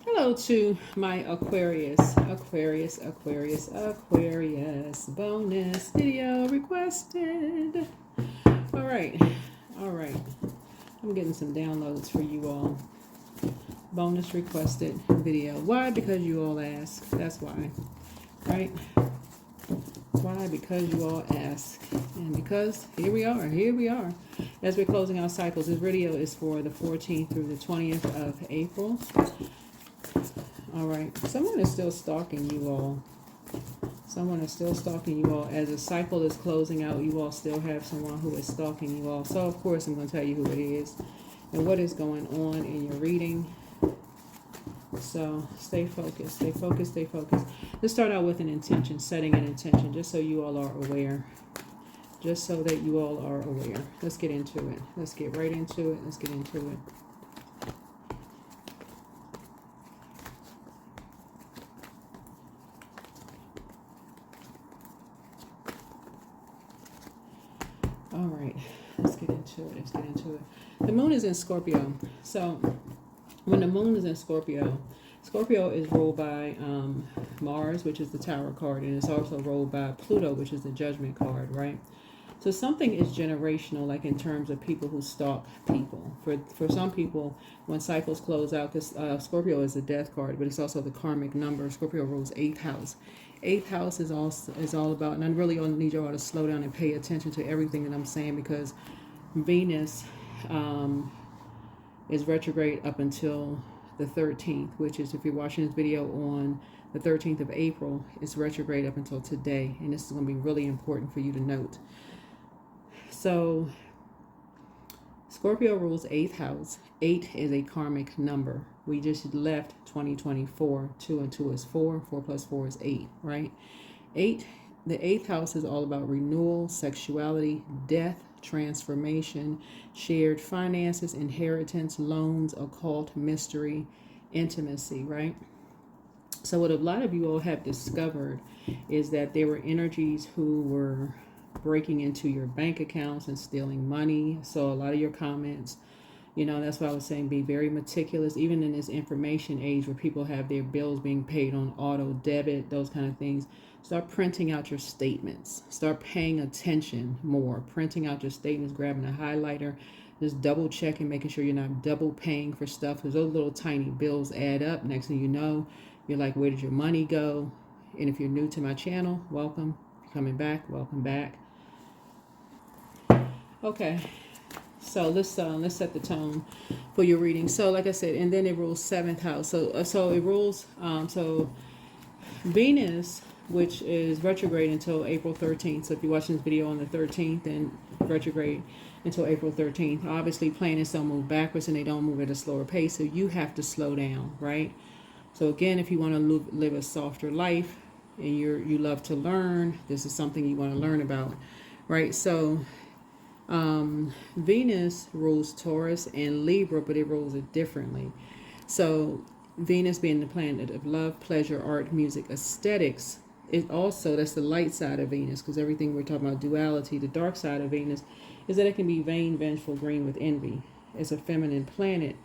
Hello to my Aquarius bonus video requested. All right, all right. I'm getting some downloads for you all. Bonus requested video. Why? Because you all ask. That's why, right? Why? Because you all ask. And because here we are. As we're closing our cycles, this video is for the 14th through the 20th of April. All right. Someone is still stalking you all. Someone is still stalking you all. As the cycle is closing out, you all still have someone who is stalking you all. So, of course, I'm going to tell you who it is and what is going on in your reading. So, stay focused. Let's start out with an intention, setting an intention, just so you all are aware. Just so that you all are aware. Let's get into it. Let's get right into it. Let's get into it. All right, let's get into it. The moon is in Scorpio. So when the moon is in Scorpio, Scorpio is ruled by Mars, which is the Tower card, and it's also ruled by Pluto, which is the Judgment card, right? So something is generational, like in terms of people who stalk people. For some people, when cycles close out, because Scorpio is the death card, but it's also the karmic number. Scorpio rules 8th house. 8th house is all about, and I really need you all to slow down and pay attention to everything that I'm saying, because Venus is retrograde up until the 13th, which is, if you're watching this video on the 13th of April, it's retrograde up until today, and this is going to be really important for you to note. So Scorpio rules 8th house. 8 is a karmic number. We just left 2024. 2 and 2 is 4. 4 plus 4 is 8, right? 8. The 8th house is all about renewal, sexuality, death, transformation, shared finances, inheritance, loans, occult, mystery, intimacy, right? So what a lot of you all have discovered is that there were energies who were breaking into your bank accounts and stealing money. So a lot of your comments, that's why I was saying be very meticulous, even in this information age where people have their bills being paid on auto debit, those kind of things. Start printing out your statements. Start paying attention more. Printing out your statements, grabbing a highlighter, just double checking, making sure you're not double paying for stuff, because those little tiny bills add up. Next thing you know, you're like, where did your money go? And if you're new to my channel, welcome. If you're coming back, welcome back. Okay, so let's set the tone for your reading. So like I said, and then it rules 7th house. So it rules so Venus, which is retrograde until April 13th. So if you're watching this video on the 13th, then retrograde until April 13th. Obviously, planets don't move backwards and they don't move at a slower pace, so you have to slow down, right? So again, if you want to live a softer life and you love to learn, this is something you want to learn about, right? So Venus rules Taurus and Libra, but it rules it differently. So Venus being the planet of love, pleasure, art, music, aesthetics, it also, that's the light side of Venus, because everything we're talking about duality, the dark side of Venus is that it can be vain, vengeful, green with envy. It's a feminine planet.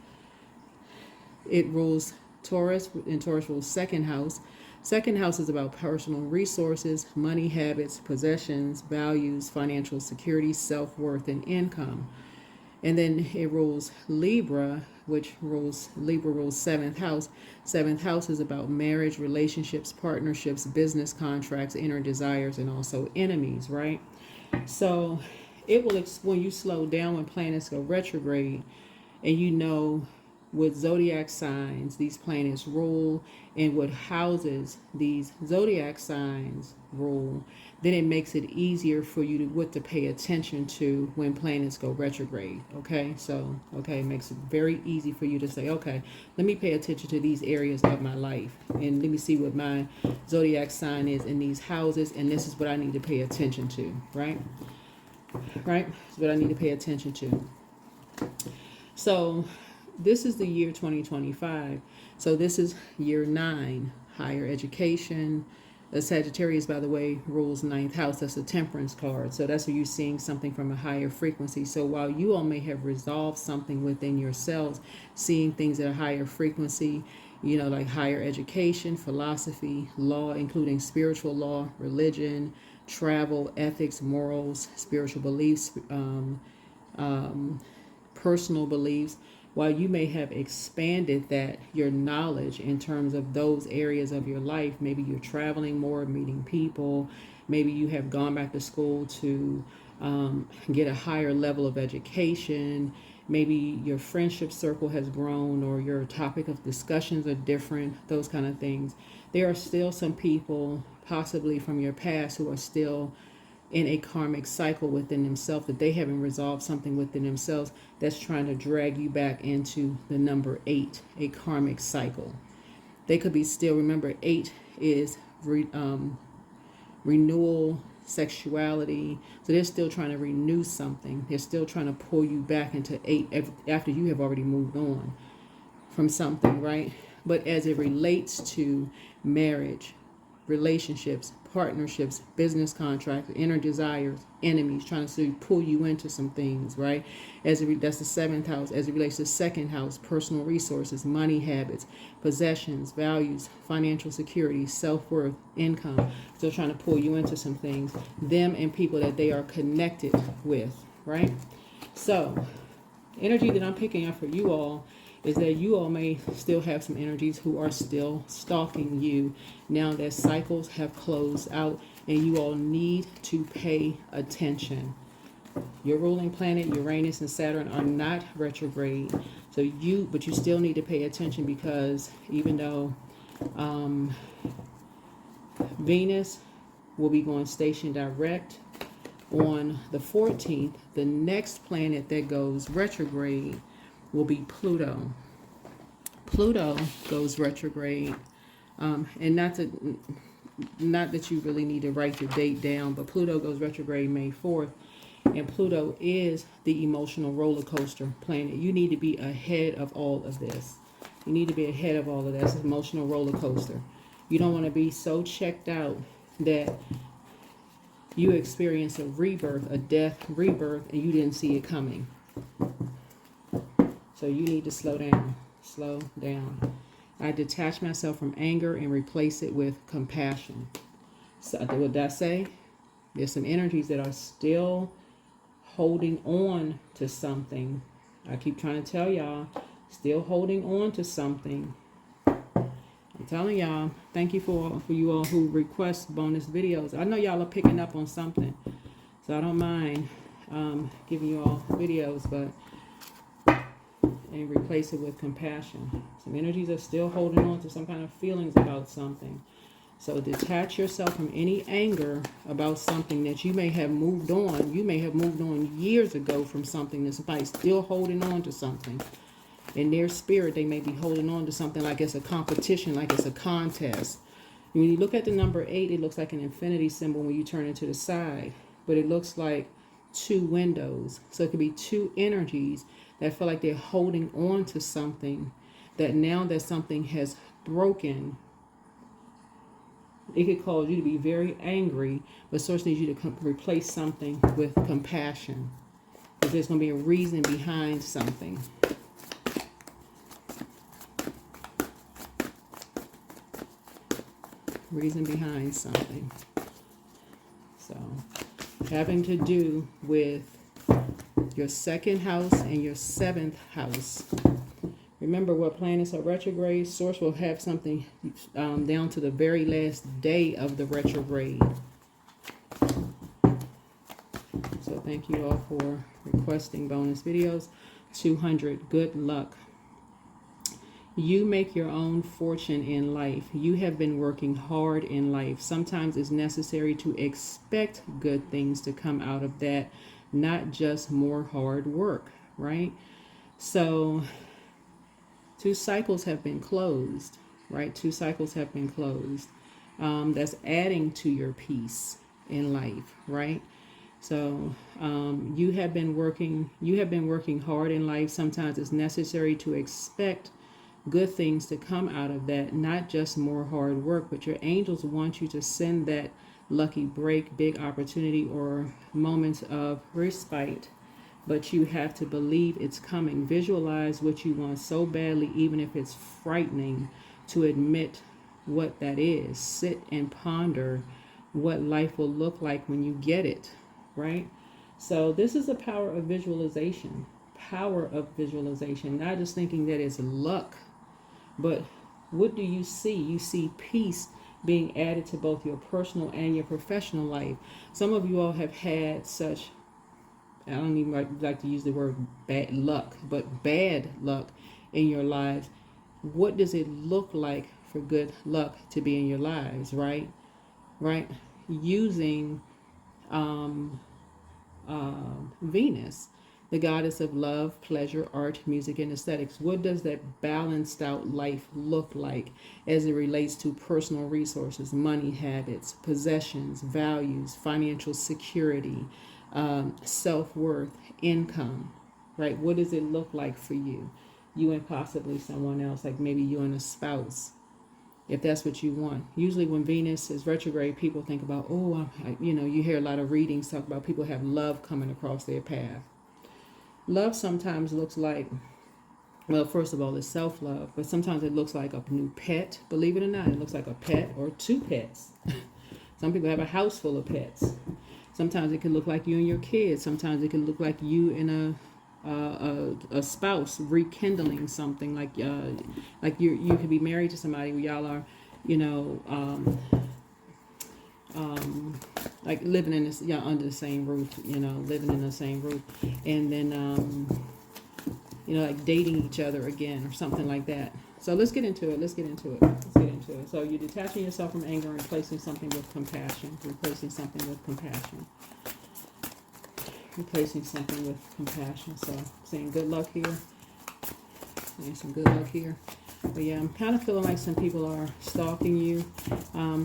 It rules Taurus, and Taurus rules 2nd house. 2nd house is about personal resources, money habits, possessions, values, financial security, self-worth, and income. And then it rules Libra, Libra rules 7th house. 7th house is about marriage, relationships, partnerships, business contracts, inner desires, and also enemies, right? So it will, when you slow down, when planets go retrograde, and what zodiac signs these planets rule and what houses these zodiac signs rule, then it makes it easier for you to pay attention to when planets go retrograde. Okay, so it makes it very easy for you to say, okay, let me pay attention to these areas of my life, and let me see what my zodiac sign is in these houses, and this is what I need to pay attention to, right? It's what I need to pay attention to. So this is the year 2025. So this is year 9, higher education, The Sagittarius, by the way, rules ninth house. That's a temperance card. So that's where you're seeing something from a higher frequency. So while you all may have resolved something within yourselves, seeing things at a higher frequency, like higher education, philosophy, law, including spiritual law, religion, travel, ethics, morals, spiritual beliefs, personal beliefs, while you may have expanded your knowledge in terms of those areas of your life, maybe you're traveling more, meeting people, maybe you have gone back to school to get a higher level of education, maybe your friendship circle has grown or your topic of discussions are different, those kind of things. There are still some people, possibly from your past, who are still in a karmic cycle within themselves, that they haven't resolved something within themselves that's trying to drag you back into the number 8, a karmic cycle. They could be still, remember, 8 is renewal, sexuality. So they're still trying to renew something. They're still trying to pull you back into 8 after you have already moved on from something, right? But as it relates to marriage, relationships, partnerships, business contracts, inner desires, enemies, trying to pull you into some things, right? That's the 7th house. As it relates to 2nd house, personal resources, money habits, possessions, values, financial security, self-worth, income. Still trying to pull you into some things. Them and people that they are connected with, right? So, energy that I'm picking up for you all is that you all may still have some energies who are still stalking you now that cycles have closed out, and you all need to pay attention. Your ruling planet, Uranus and Saturn, are not retrograde, but you still need to pay attention, because even though Venus will be going station direct on the 14th, the next planet that goes retrograde will be Pluto. Pluto goes retrograde, and not that you really need to write the date down, but Pluto goes retrograde May 4th, and Pluto is the emotional roller coaster planet. You need to be ahead of all of this. You need to be ahead of all of this emotional roller coaster. You don't want to be so checked out that you experience a rebirth, a death, rebirth, and you didn't see it coming. So you need to slow down. Slow down. I detach myself from anger and replace it with compassion. So what did I say? There's some energies that are still holding on to something. I keep trying to tell y'all, still holding on to something. I'm telling y'all, thank you for you all who request bonus videos. I know y'all are picking up on something, so I don't mind giving you all videos, but and replace it with compassion. Some energies are still holding on to some kind of feelings about something. So detach yourself from any anger about something that you may have moved on. You may have moved on years ago from something that somebody's still holding on to something. In their spirit, they may be holding on to something like it's a competition, like it's a contest. When you look at the number 8, it looks like an infinity symbol when you turn it to the side, but it looks like 2 windows. So it could be 2 energies that feel like they're holding on to something, that now that something has broken, it could cause you to be very angry, but source needs you to replace something with compassion, because there's going to be a reason behind something. Reason behind something. So, having to do with your 2nd house and your 7th house. Remember, what planets are retrograde, Source will have something down to the very last day of the retrograde. So thank you all for requesting bonus videos. 200, good luck. You make your own fortune in life. You have been working hard in life. Sometimes it's necessary to expect good things to come out of that, not just more hard work, right? So 2 cycles have been closed, right? 2 cycles have been closed. That's adding to your peace in life, right? So you have been working hard in life. Sometimes it's necessary to expect good things to come out of that, not just more hard work, but your angels want you to send that lucky break, big opportunity, or moments of respite. But you have to believe it's coming. Visualize what you want so badly, even if it's frightening to admit what that is. Sit and ponder what life will look like when you get it, right? So this is the power of visualization. Power of visualization. Not just thinking that it's luck, but what do you see? You see peace being added to both your personal and your professional life. Some of you all have had such, I don't even like to use the word bad luck, but bad luck in your lives. What does it look like for good luck to be in your lives, right? Right? Using Venus, the goddess of love, pleasure, art, music, and aesthetics. What does that balanced out life look like as it relates to personal resources, money habits, possessions, values, financial security, self-worth, income, right? What does it look like for you? You and possibly someone else, like maybe you and a spouse, if that's what you want. Usually when Venus is retrograde, people think about, you hear a lot of readings talk about people have love coming across their path. Love sometimes looks like, well, first of all, it's self-love, but sometimes it looks like a new pet. Believe it or not, it looks like a pet or two pets. Some people have a house full of pets. Sometimes it can look like you and your kids. Sometimes it can look like you and a spouse rekindling something, like you could be married to somebody where y'all are, like living in this, under the same roof, living in the same roof, and then like dating each other again or something like that. So let's get into it. So you're detaching yourself from anger and replacing something with compassion. So saying good luck here. Some good luck here. But yeah, I'm kind of feeling like some people are stalking you.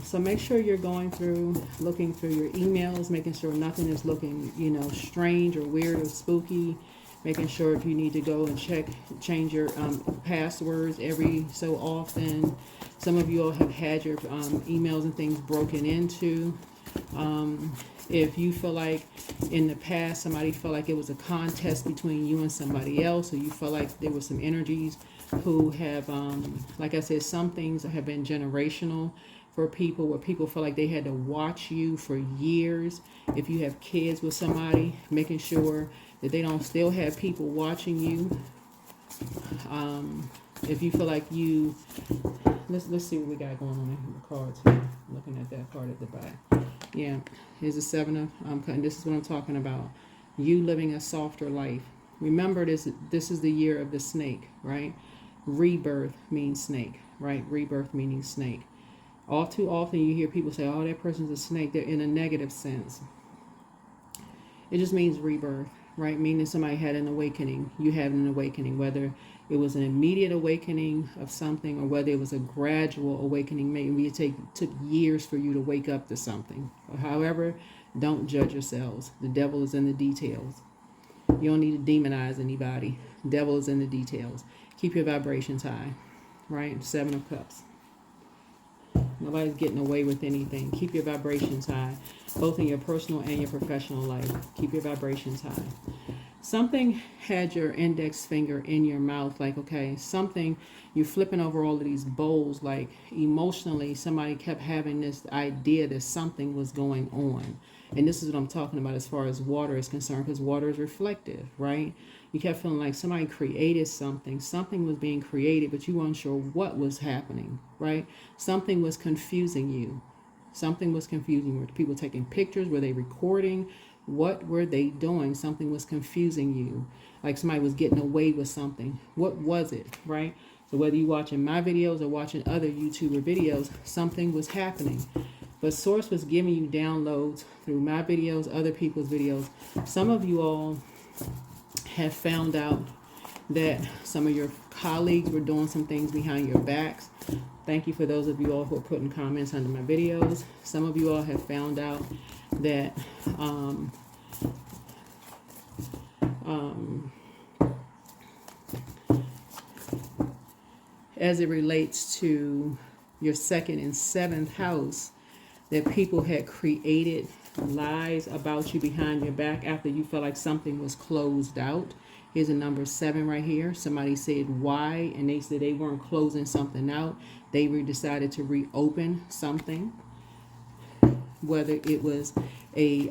So make sure you're looking through your emails, making sure nothing is looking, strange or weird or spooky. Making sure if you need to go and change your passwords every so often. Some of you all have had your emails and things broken into. If you feel like in the past somebody felt like it was a contest between you and somebody else, or you felt like there were some energies who have, like I said, some things have been generational for people, where people feel like they had to watch you for years. If you have kids with somebody, making sure that they don't still have people watching you. If you feel like let's see what we got going on in the cards here. Looking at that card at the back. Yeah, here's the Seven of, this is what I'm talking about. You living a softer life. Remember, this is the year of the snake, right? Rebirth means snake, right? Rebirth meaning snake. All too often you hear people say, oh, that person's a snake. They're in a negative sense. It just means rebirth, right? Meaning somebody had an awakening. You had an awakening, whether it was an immediate awakening of something or whether it was a gradual awakening. Maybe it took years for you to wake up to something. However, don't judge yourselves. The devil is in the details. You don't need to demonize anybody. The devil is in the details. Keep your vibrations high, right? Seven of Cups. Nobody's getting away with anything. Keep your vibrations high, both in your personal and your professional life. Keep your vibrations high. Something had your index finger in your mouth, like, okay, something, you're flipping over all of these bowls, like emotionally somebody kept having this idea that something was going on. And this is what I'm talking about as far as water is concerned, because water is reflective, right? You kept feeling like somebody created something was being created, but you weren't sure what was happening, right? Something was confusing you. Were people taking pictures? Were they recording? What were they doing? Something was confusing you. Like somebody was getting away with something. What was it, right? So whether you're watching my videos or watching other YouTuber videos, something was happening. But Source was giving you downloads through my videos, other people's videos. Some of you all have found out that some of your colleagues were doing some things behind your backs. Thank you for those of you all who are putting comments under my videos. Some of you all have found out that as it relates to your second and seventh house, that people had created lies about you behind your back after you felt like something was closed out. Here's a number 7 right here. Somebody said why, and they said they weren't closing something out. They decided to reopen something, whether it was a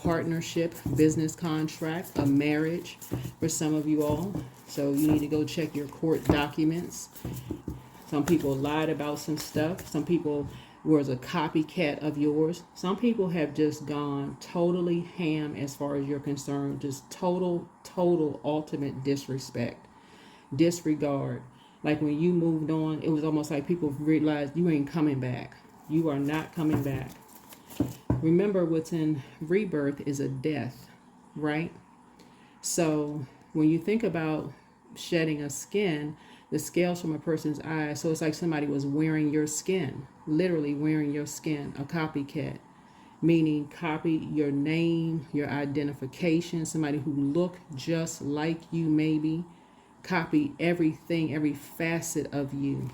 partnership, business contract, a marriage for some of you all. So you need to go check your court documents. Some people lied about some stuff. Some people was a copycat of yours. Some people have just gone totally ham as far as you're concerned. Just total ultimate disrespect, disregard. Like when you moved on, it was almost like people realized you ain't coming back. You are not coming back. Remember, what's in rebirth is a death, right? So when you think about shedding a skin, the scales from a person's eyes, so it's like somebody was wearing your skin, literally wearing your skin, a copycat, meaning copy your name, your identification, somebody who looked just like you maybe, copy everything, every facet of you,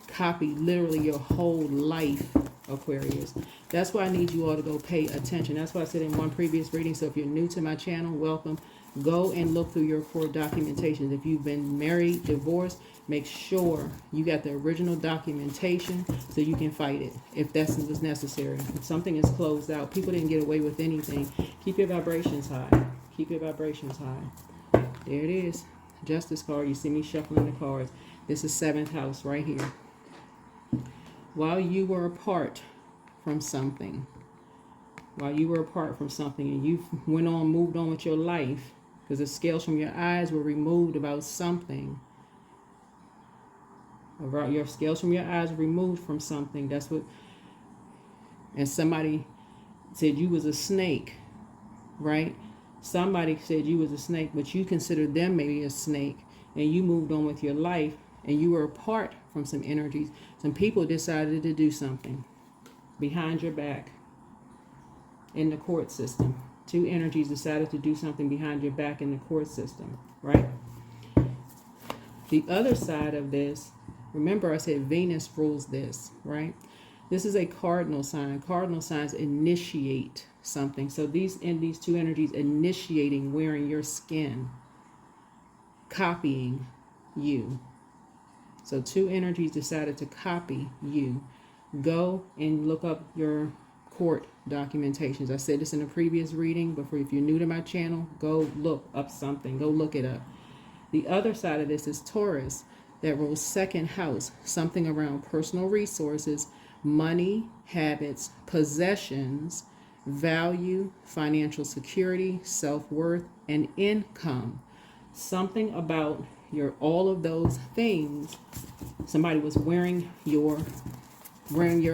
copy literally your whole life, Aquarius. That's why I need you all to go pay attention. That's why I said in one previous reading, so if you're new to my channel, welcome. Go and look through your court documentation. If you've been married, divorced, make sure you got the original documentation so you can fight it if that's what's necessary. If something is closed out, people didn't get away with anything. Keep your vibrations high. Keep your vibrations high. There it is. Justice card. You see me shuffling the cards. This is 7th house right here. While you were apart from something, and you went on, moved on with your life, because the scales from your eyes were removed about something. Your scales from your eyes were removed from something. That's what. And somebody said you was a snake, right? Somebody said you was a snake, but you considered them maybe a snake, and you moved on with your life, and you were apart from some energies. Some people decided to do something behind your back in the court system. 2 energies decided to do something behind your back in the court system, right? The other side of this, remember I said Venus rules this, right? This is a cardinal sign. Cardinal signs initiate something. So these 2 energies initiating, wearing your skin, copying you. So 2 energies decided to copy you. Go and look up your court documentations. I said this in a previous reading, but if you're new to my channel, go look up something. Go look it up. The other side of this is Taurus, that rules 2nd house, something around personal resources, money, habits, possessions, value, financial security, self-worth, and income. Something about all of those things. Somebody was wearing your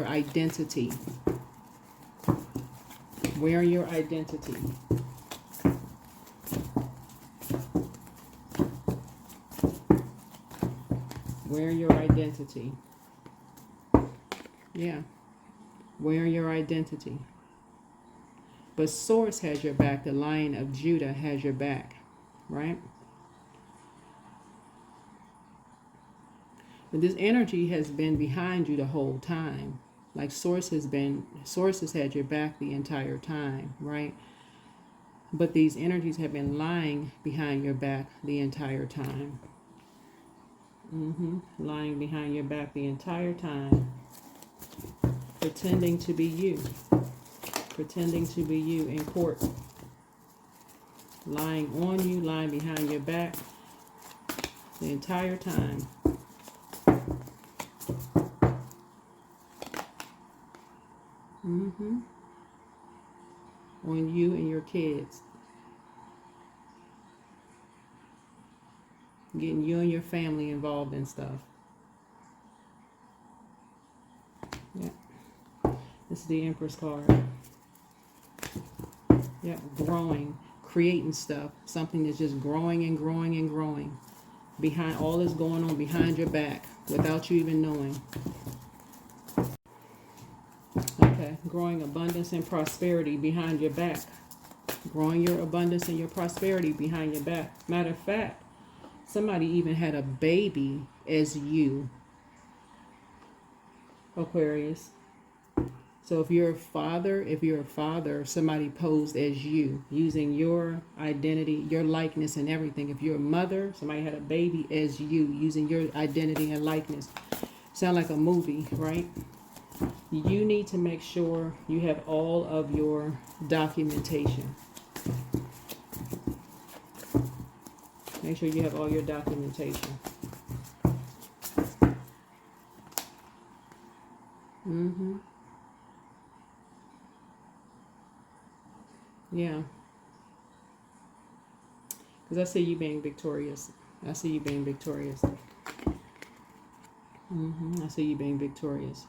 identity. Wearing your identity. Wearing your identity. Yeah. Wearing your identity. But Source has your back. The Lion of Judah has your back. Right? But this energy has been behind you the whole time. Like Source has had your back the entire time, right? But these energies have been lying behind your back the entire time. Lying behind your back the entire time. Pretending to be you. Pretending to be you in court. Lying on you, lying behind your back the entire time. On you and your kids. Getting you and your family involved in stuff. Yeah. This is the Empress card. Yeah, growing, creating stuff. Something that's just growing and growing and growing. Behind all this going on behind your back without you even knowing. Okay, growing abundance and prosperity behind your back. Growing your abundance and your prosperity behind your back. Matter of fact, somebody even had a baby as you, Aquarius. So if you're a father, somebody posed as you, using your identity, your likeness and everything. If you're a mother, somebody had a baby as you, using your identity and likeness. Sound like a movie, right? You need to make sure you have all of your documentation. Make sure you have all your documentation. Yeah. Because I see you being victorious. I see you being victorious. I see you being victorious.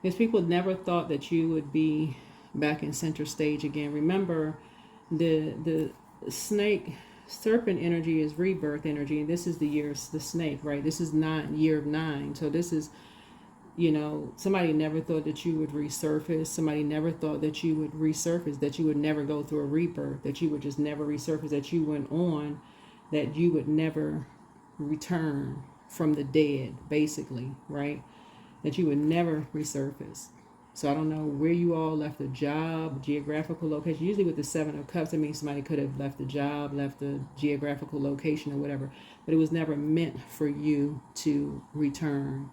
Because people never thought that you would be back in center stage again. Remember, the serpent energy is rebirth energy, and this is the year of the snake, right? This is year of 9. So this is, somebody never thought that you would resurface. Somebody never thought that you would resurface, that you would never go through a rebirth, that you would just never resurface, that you went on, that you would never return from the dead, basically, right? That you would never resurface. So I don't know where you all left a job, geographical location. Usually with the 7 of Cups, it means somebody could have left a job, left a geographical location or whatever. But it was never meant for you to return.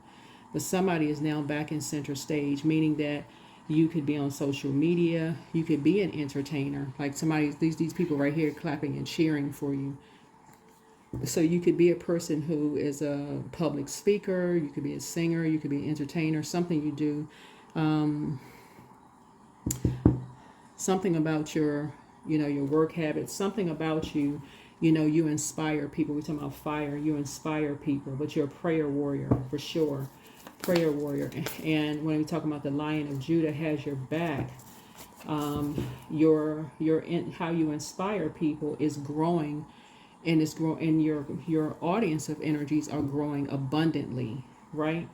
But somebody is now back in center stage, meaning that you could be on social media. You could be an entertainer. Like these people right here clapping and cheering for you. So you could be a person who is a public speaker. You could be a singer. You could be an entertainer. Something you do. Something about your work habits, something about you, you inspire people. We're talking about fire. You inspire people, but you're a prayer warrior for sure. Prayer warrior. And when we talk about the Lion of Judah has your back, how you inspire people is growing, and it's growing, and your audience of energies are growing abundantly, right?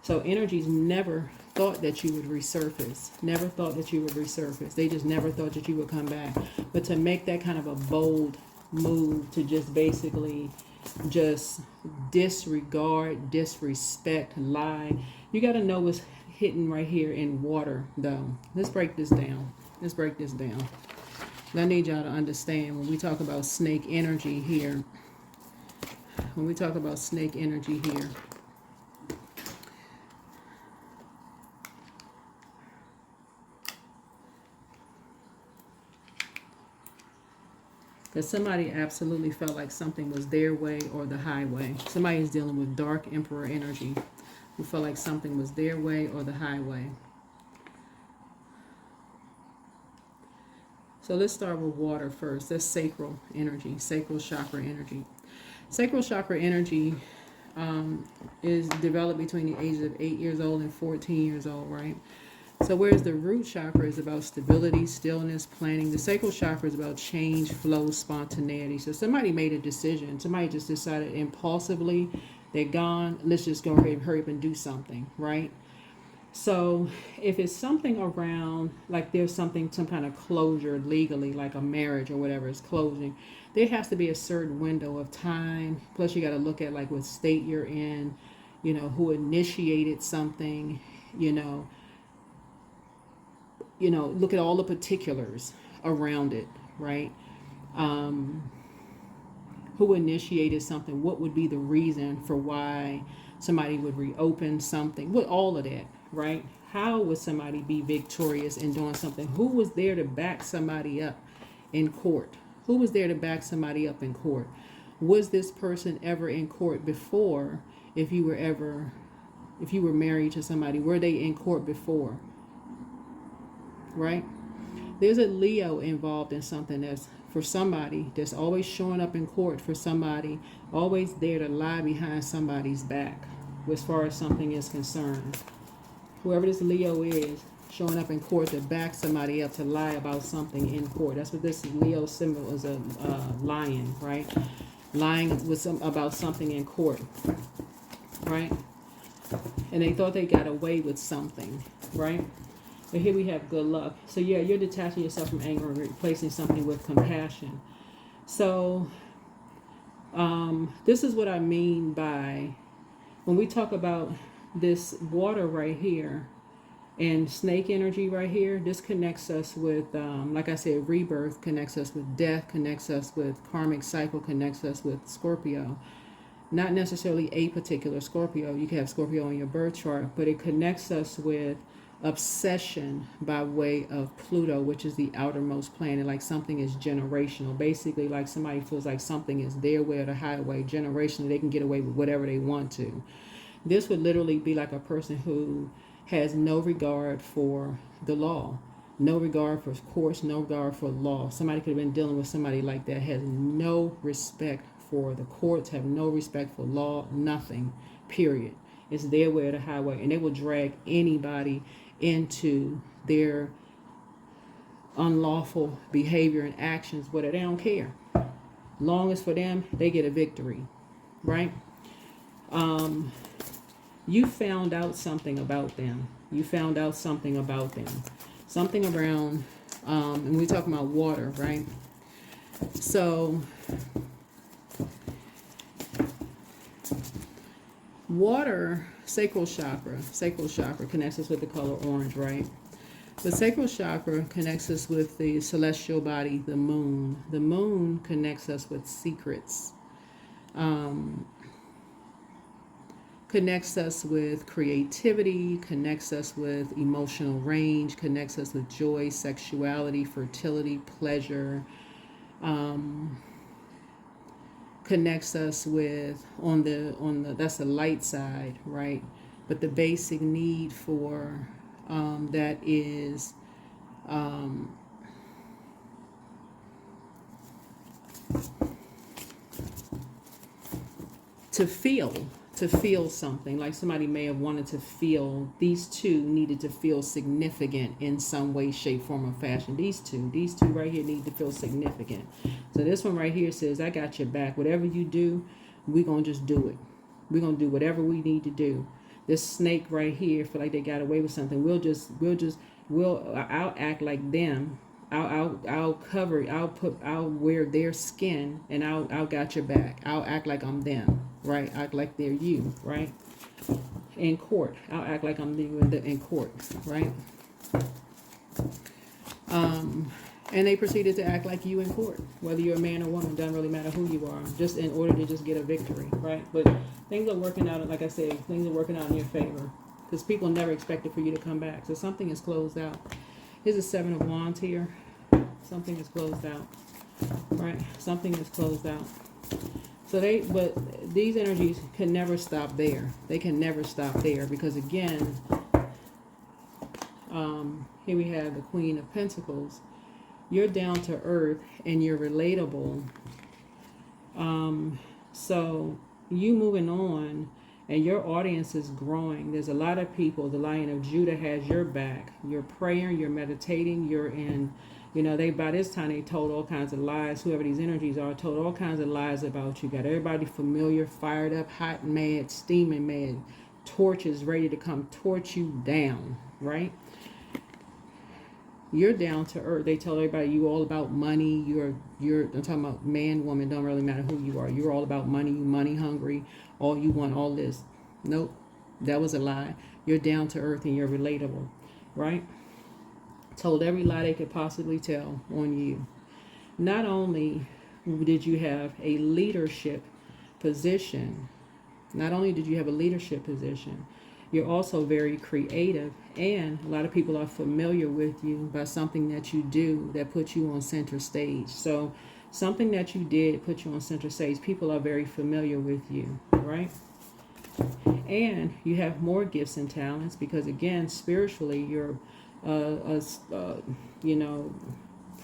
So energies never thought that you would resurface. Never thought that you would resurface. They just never thought that you would come back. But to make that kind of a bold move, to just basically just disregard, disrespect, lie, you got to know what's hidden right here in water, though. Let's break this down. I need y'all to understand when we talk about snake energy here. That somebody absolutely felt like something was their way or the highway. Somebody is dealing with dark emperor energy who felt like something was their way or the highway. So let's start with water first. That's sacral energy, sacral chakra energy. Sacral chakra energy is developed between the ages of 8 years old and 14 years old, right? So whereas the root chakra is about stability, stillness, planning, the sacral chakra is about change, flow, spontaneity. So somebody made a decision. Somebody just decided impulsively, they're gone, let's just go ahead and hurry up and do something, right? So if it's something around, like there's some kind of closure legally, like a marriage or whatever is closing, there has to be a certain window of time. Plus you got to look at like what state you're in, who initiated something, look at all the particulars around it, right? Who initiated something? What would be the reason for why somebody would reopen something? With all of that, right? How would somebody be victorious in doing something? Who was there to back somebody up in court? Who was there to back somebody up in court? Was this person ever in court before? If you were married to somebody, were they in court before? Right? There's a Leo involved in something that's for somebody that's always showing up in court for somebody, always there to lie behind somebody's back as far as something is concerned. Whoever this Leo is, showing up in court to back somebody up to lie about something in court. That's what this Leo symbol is, a lion, right? Lying about something in court, right? And they thought they got away with something, right? But here we have good luck. So yeah, you're detaching yourself from anger and replacing something with compassion. So This is what I mean by when we talk about this water right here and snake energy right here. This connects us with, like I said, rebirth, connects us with death, connects us with karmic cycle, connects us with Scorpio. Not necessarily a particular Scorpio. You can have Scorpio on your birth chart, but it connects us with obsession by way of Pluto, which is the outermost planet. Like something is generational. Basically, like somebody feels like something is their way or the highway. Generationally, they can get away with whatever they want to. This would literally be like a person who has no regard for the law, no regard for courts, no regard for law. Somebody could have been dealing with somebody like that, has no respect for the courts, have no respect for law, nothing, period. It's their way or the highway, and they will drag anybody into their unlawful behavior and actions, but they don't care. Long as for them, they get a victory, right? You found out something about them. You found out something about them. Something around, and we're talking about water, right? So, water, sacral chakra connects us with the color orange, right? The sacral chakra connects us with the celestial body, the moon. The moon connects us with secrets. Connects us with creativity, connects us with emotional range, connects us with joy, sexuality, fertility, pleasure, connects us with on the that's the light side, right? But the basic need for that is to feel something. Like somebody may have wanted to feel, these two needed to feel significant in some way, shape, form, or fashion. These two right here need to feel significant. So this one right here says, I got your back. Whatever you do, we're going to just do it. We're going to do whatever we need to do. This snake right here feel like they got away with something. I'll act like them. I'll wear their skin, and I'll got your back. I'll act like I'm them, right? Act like they're you, right? In court, I'll act like I'm in court, right? And they proceeded to act like you in court, whether you're a man or woman, doesn't really matter who you are, just in order to just get a victory, right? But things are working out, like I said, things are working out in your favor, because people never expected for you to come back. So something is closed out. Here's a 7 of Wands here. Something is closed out, right? Something is closed out. So but these energies can never stop there. They can never stop there, because again, here we have the Queen of Pentacles. You're down to earth and you're relatable. So you moving on, and your audience is growing. There's a lot of people. The Lion of Judah has your back. You're praying, you're meditating, you're in, by this time they told all kinds of lies. Whoever these energies are told all kinds of lies about you. Got everybody familiar, fired up, hot, mad, steaming mad. Torches ready to come torch you down, right? You're down to earth. They tell everybody you all about money. I'm talking about man, woman, don't really matter who you are. You're all about money. You money hungry. All you want, all this. Nope, that was a lie. You're down to earth and you're relatable, right? Told every lie they could possibly tell on you. Not only did you have a leadership position, you're also very creative, and a lot of people are familiar with you by something that you do that puts you on center stage. So something that you did put you on center stage. People are very familiar with you, right? And you have more gifts and talents, because again, spiritually, you're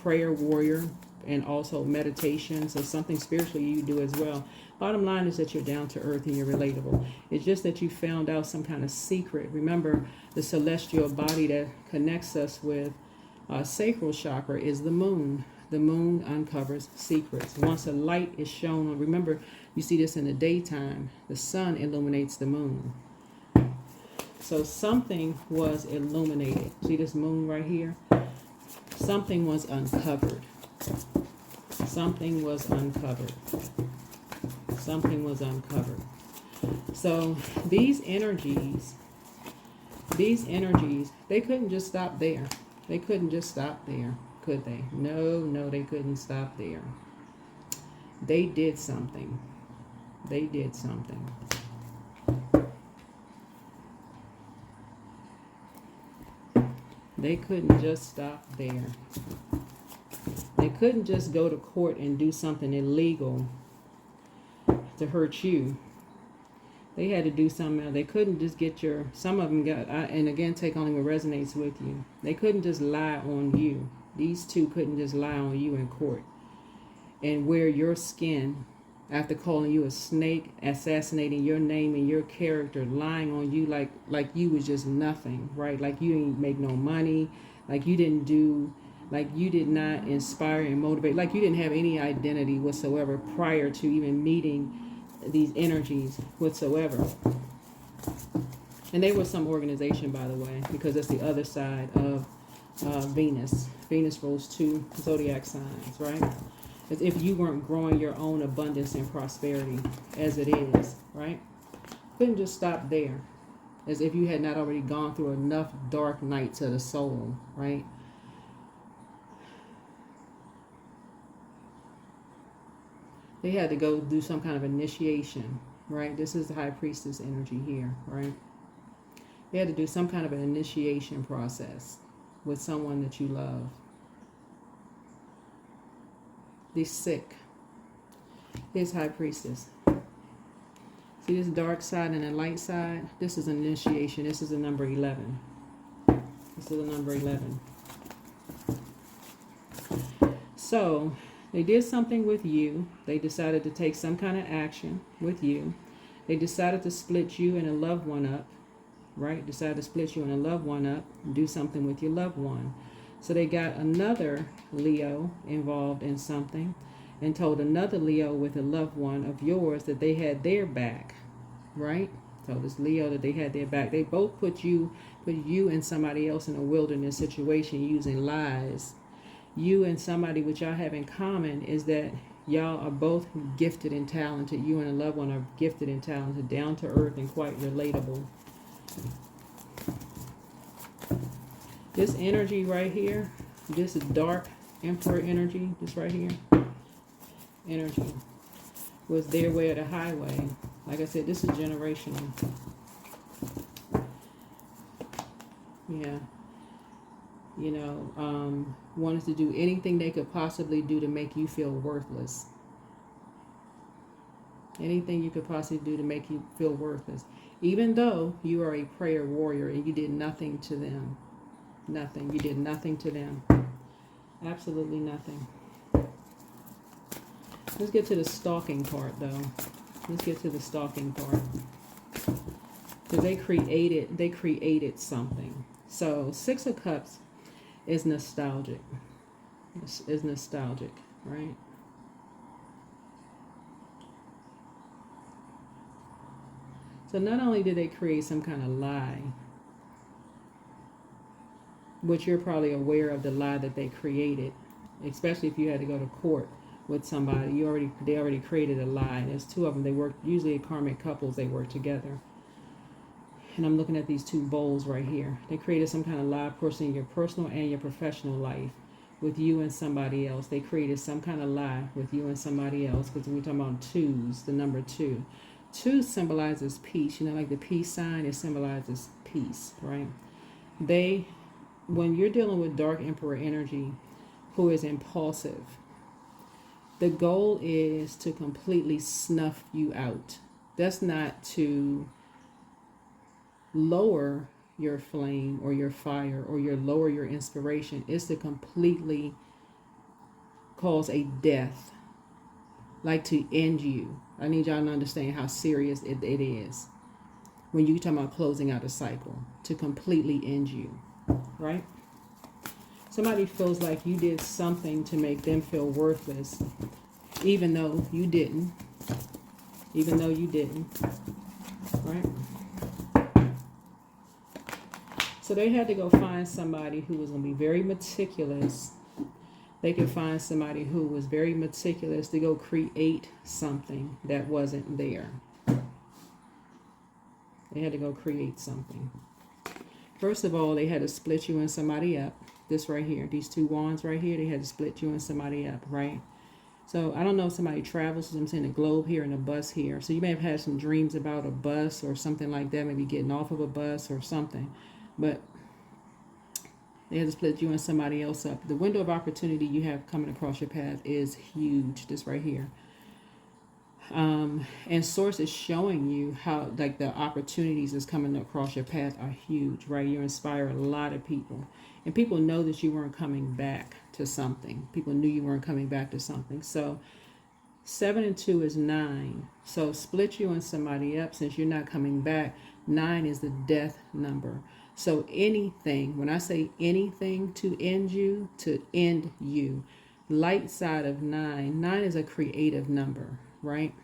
prayer warrior, and also meditation. So something spiritually you do as well. Bottom line is that you're down to earth and you're relatable. It's just that you found out some kind of secret. Remember, the celestial body that connects us with sacral chakra is the moon. The moon uncovers secrets. Once a light is shown, remember, you see this in the daytime, the sun illuminates the moon. So something was illuminated. See this moon right here? Something was uncovered. Something was uncovered. Something was uncovered. So these energies, they couldn't just stop there. They couldn't just stop there, could they? No, they couldn't stop there. They did something. They did something. They couldn't just stop there. They couldn't just go to court and do something illegal to hurt you. They had to do something else. They couldn't just get some of them got, and again, take only what resonates with you. They couldn't just lie on you. These two couldn't just lie on you in court and wear your skin after calling you a snake, assassinating your name and your character, lying on you like you was just nothing, right? Like you didn't make no money, like you didn't do, like you did not inspire and motivate, like you didn't have any identity whatsoever prior to even meeting these energies whatsoever. And they were some organization, by the way, because that's the other side of Venus. Venus rules 2 zodiac signs, right? As if you weren't growing your own abundance and prosperity as it is, right? Couldn't just stop there. As if you had not already gone through enough dark nights of the soul, right? They had to go do some kind of initiation, right? This is the high priestess energy here, right? They had to do some kind of an initiation process with someone that you love. The sick. Here's high priestess. See this dark side and the light side? This is an initiation. This is the number 11. This is the number 11. So they did something with you. They decided to take some kind of action with you. They decided to split you and a loved one up, right? Decided to split you and a loved one up and do something with your loved one. So they got another Leo involved in something and told another Leo with a loved one of yours that they had their back, right? Told this Leo that they had their back. They both put you and somebody else in a wilderness situation using lies. You and somebody, which y'all have in common is that y'all are both gifted and talented. You and a loved one are gifted and talented, down to earth and quite relatable. This energy right here, this is dark emperor energy, this right here, energy, was their way or the highway. Like I said, this is generational. Yeah. You know, wanted to do anything they could possibly do to make you feel worthless. Anything you could possibly do to make you feel worthless. Even though you are a prayer warrior and you did nothing to them. Nothing. You did nothing to them. Absolutely nothing. Let's get to the stalking part, though. Let's get to the stalking part. Because they created something. So 6 of Cups is nostalgic. Is nostalgic, right? So not only did they create some kind of lie, which you're probably aware of the lie that they created, especially if you had to go to court with somebody. They already created a lie. There's 2 of them. They work, usually karmic couples, they work together. And I'm looking at these 2 bowls right here. They created some kind of lie person in your personal and your professional life with you and somebody else. They created some kind of lie with you and somebody else, because we're talking about 2s, the number 2. 2 symbolizes peace. You know, like the peace sign, it symbolizes peace, right? When you're dealing with dark emperor energy, who is impulsive, the goal is to completely snuff you out. That's not to lower your flame or your fire or lower your inspiration. It's to completely cause a death, like to end you. I need y'all to understand how serious it is when you talk about closing out a cycle, to completely end you, right? Somebody feels like you did something to make them feel worthless, even though you didn't. Even though you didn't, right? So they had to go find somebody who was going to be very meticulous, They could find somebody who was very meticulous to go create something that wasn't there. They had to go create something. First of all, they had to split you and somebody up. This right here, these two wands right here, they had to split you and somebody up, right? So I don't know if somebody travels, I'm saying a globe here and a bus here. So you may have had some dreams about a bus or something like that, maybe getting off of a bus or something. But they had to split you and somebody else up. The window of opportunity you have coming across your path is huge, this right here. And source is showing you how, like, the opportunities that's coming across your path are huge, right? You inspire a lot of people, and people know that you weren't coming back to something. People knew you weren't coming back to something. So 7 and 2 is 9. So split you and somebody up. Since you're not coming back, 9 is the death number. So anything, when I say anything to end you, light side of 9 is a creative number, right?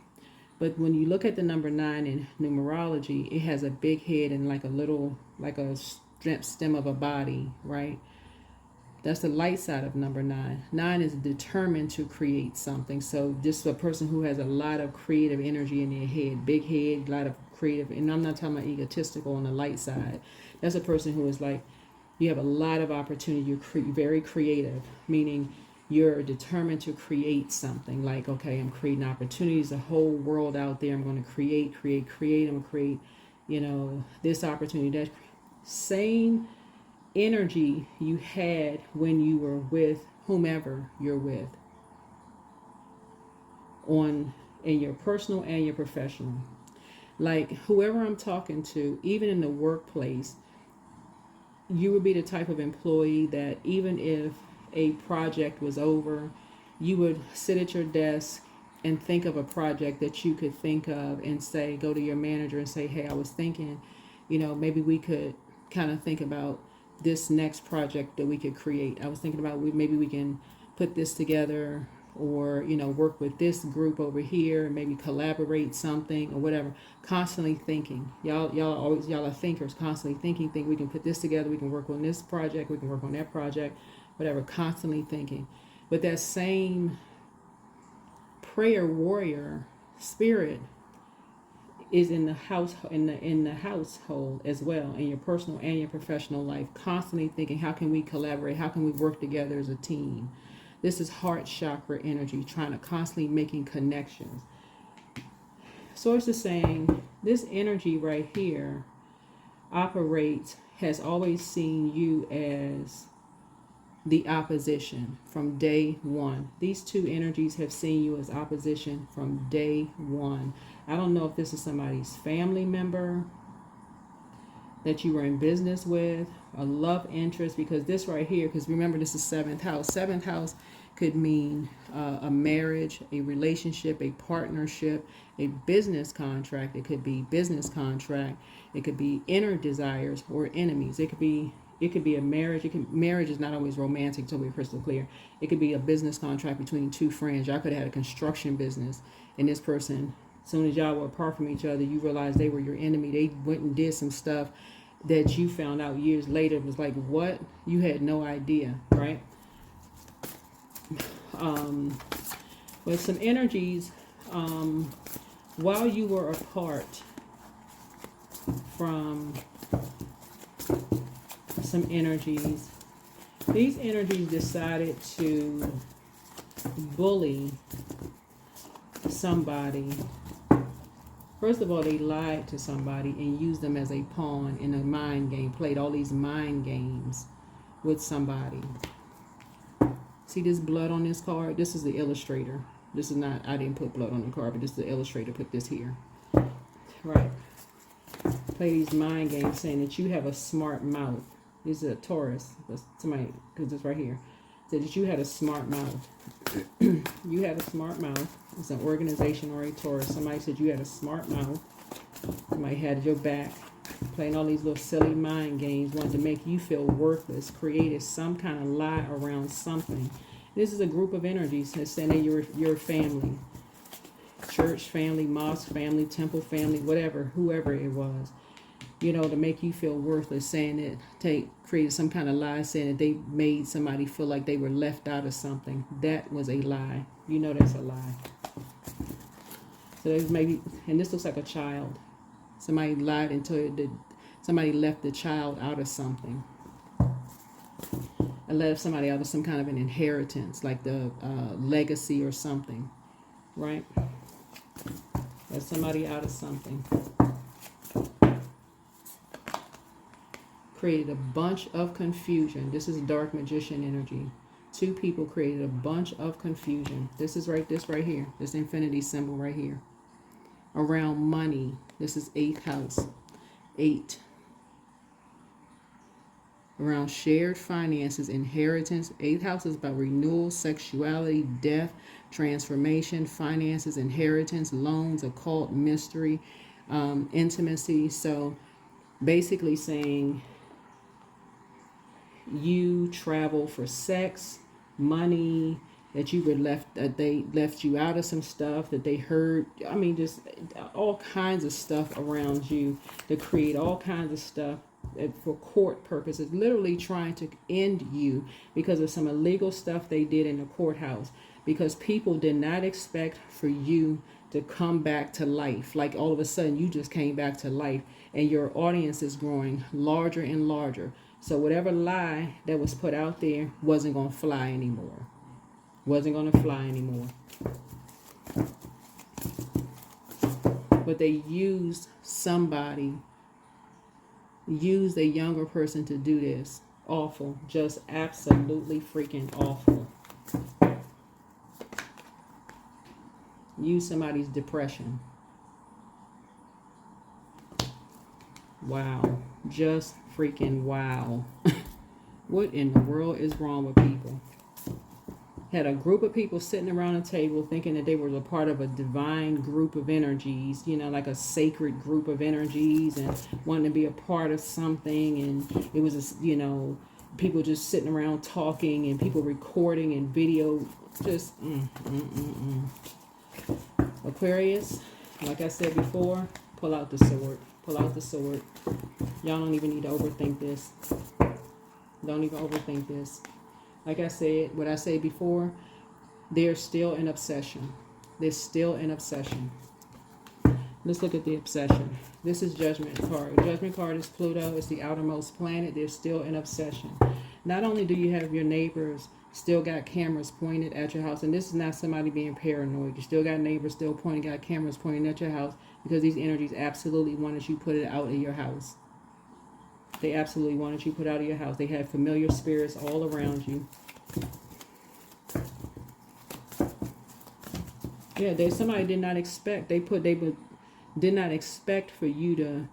But when you look at the number 9 in numerology, it has a big head and like a little, like a stem of a body, right? That's the light side of number 9. 9 is determined to create something. So just a person who has a lot of creative energy in their head, big head, a lot of creative, and I'm not talking about egotistical on the light side. That's a person who is like, you have a lot of opportunity, you're very creative, meaning you're determined to create something. Like, okay, I'm creating opportunities, the whole world out there, I'm going to create, I'm going to create, this opportunity. That same energy you had when you were with whomever you're with, in your personal and your professional. Like, whoever I'm talking to, even in the workplace, you would be the type of employee that even if a project was over, you would sit at your desk and think of a project that you could think of and say, go to your manager and say, hey, I was thinking, maybe we could kind of think about this next project that we could create. I was thinking about maybe we can put this together, or work with this group over here and maybe collaborate something or whatever. Constantly thinking. Y'all are thinkers, constantly thinking we can put this together, we can work on this project, we can work on that project, whatever. Constantly thinking. But that same prayer warrior spirit is in the house, in the household as well, in your personal and your professional life. Constantly thinking, how can we collaborate, how can we work together as a team? This is heart chakra energy, trying to constantly making connections. Source is saying this energy right here has always seen you as the opposition from day one. These two energies have seen you as opposition from day one. I don't know if this is somebody's family member that you were in business with, a love interest, because this right here, because remember this is 7th house. 7th house could mean a marriage, a relationship, a partnership, a business contract. It could be business contract. It could be inner desires or enemies. It could be a marriage. Marriage is not always romantic, to be crystal clear. It could be a business contract between two friends. Y'all could have had a construction business, and this person, as soon as y'all were apart from each other, you realized they were your enemy. They went and did some stuff that you found out years later was like, what? You had no idea, right? With some energies, while you were apart from some energies, these energies decided to bully somebody. First of all, they lied to somebody and used them as a pawn in a mind game, played all these mind games with somebody. See this blood on this card? This is the illustrator. This is not, I didn't put blood on the card, but this is the illustrator, put this here. Right. Play these mind games saying that you have a smart mouth. This is a Taurus. That's somebody, because it's right here. Said that you had a smart mouth. You had a smart mouth. It's an organization or a Taurus. Somebody said you had a smart mouth. Somebody had your back. Playing all these little silly mind games, wanted to make you feel worthless, created some kind of lie around something. This is a group of energies that's saying that your family, church family, mosque family, temple family, whatever, whoever it was. you know, to make you feel worthless, saying that created some kind of lie, saying that they made somebody feel like they were left out of something. That was a lie. You know that's a lie. So there's maybe, and this looks like a child. Somebody lied until somebody left the child out of something. I left somebody out of some kind of an inheritance, like the legacy or something, right? Left somebody out of something. Created a bunch of confusion. This is dark magician energy. Two people created a bunch of confusion. This right here. This infinity symbol right here. Around money. This is 8th house. 8. Around shared finances, inheritance. 8th house is about renewal, sexuality, death, transformation, finances, inheritance, loans, occult, mystery, intimacy. So basically saying you travel for sex, money, that you were left, that they left you out of some stuff, that they heard, I mean, just all kinds of stuff around you to create all kinds of stuff for court purposes, literally trying to end you because of some illegal stuff they did in the courthouse, because people did not expect for you to come back to life. Like all of a sudden you just came back to life, and your audience is growing larger and larger. So whatever lie that was put out there wasn't going to fly anymore. Wasn't going to fly anymore. But they used a younger person to do this. Awful. Just absolutely freaking awful. Use somebody's depression. Wow. Just freaking wow. What in the world is wrong with people? Had a group of people sitting around a table thinking that they were a part of a divine group of energies, you know, like a sacred group of energies, and wanting to be a part of something. And it was, you know, people just sitting around talking, and people recording and video. Just Aquarius, like I said before, pull out the sword. Pull out the sword. Y'all don't even need to overthink this. Don't even overthink this. Like I said, what I said before, there's still an obsession. There's still an obsession. Let's look at the obsession. This is Judgment card. Judgment card is Pluto. It's the outermost planet. There's still an obsession. Not only do you have your neighbors still got cameras pointed at your house, and this is not somebody being paranoid. You still got neighbors still got cameras pointing at your house, because these energies absolutely wanted you put it out of your house. They absolutely wanted you put out of your house. They had familiar spirits all around you. Yeah, somebody did not expect. Did not expect for you to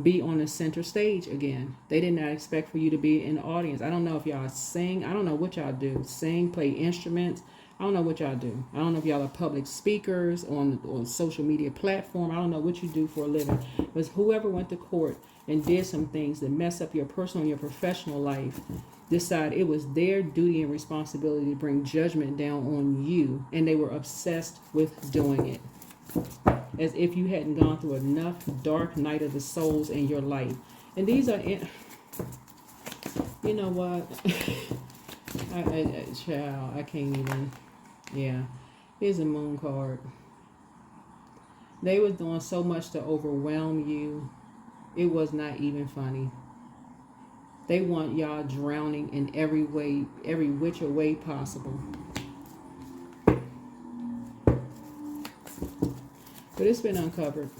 be on the center stage again. They did not expect for you to be in the audience. I don't know if y'all sing. I don't know what y'all do. Sing, play instruments. I don't know what y'all do. I don't know if y'all are public speakers on social media platform. I don't know what you do for a living. But whoever went to court and did some things that mess up your personal and your professional life, decided it was their duty and responsibility to bring judgment down on you, and they were obsessed with doing it. As if you hadn't gone through enough dark night of the souls in your life. And these are, you know what? Child, I can't even, yeah. Here's a moon card. They was doing so much to overwhelm you. It was not even funny. They want y'all drowning in every way, every which way possible. But it's been uncovered.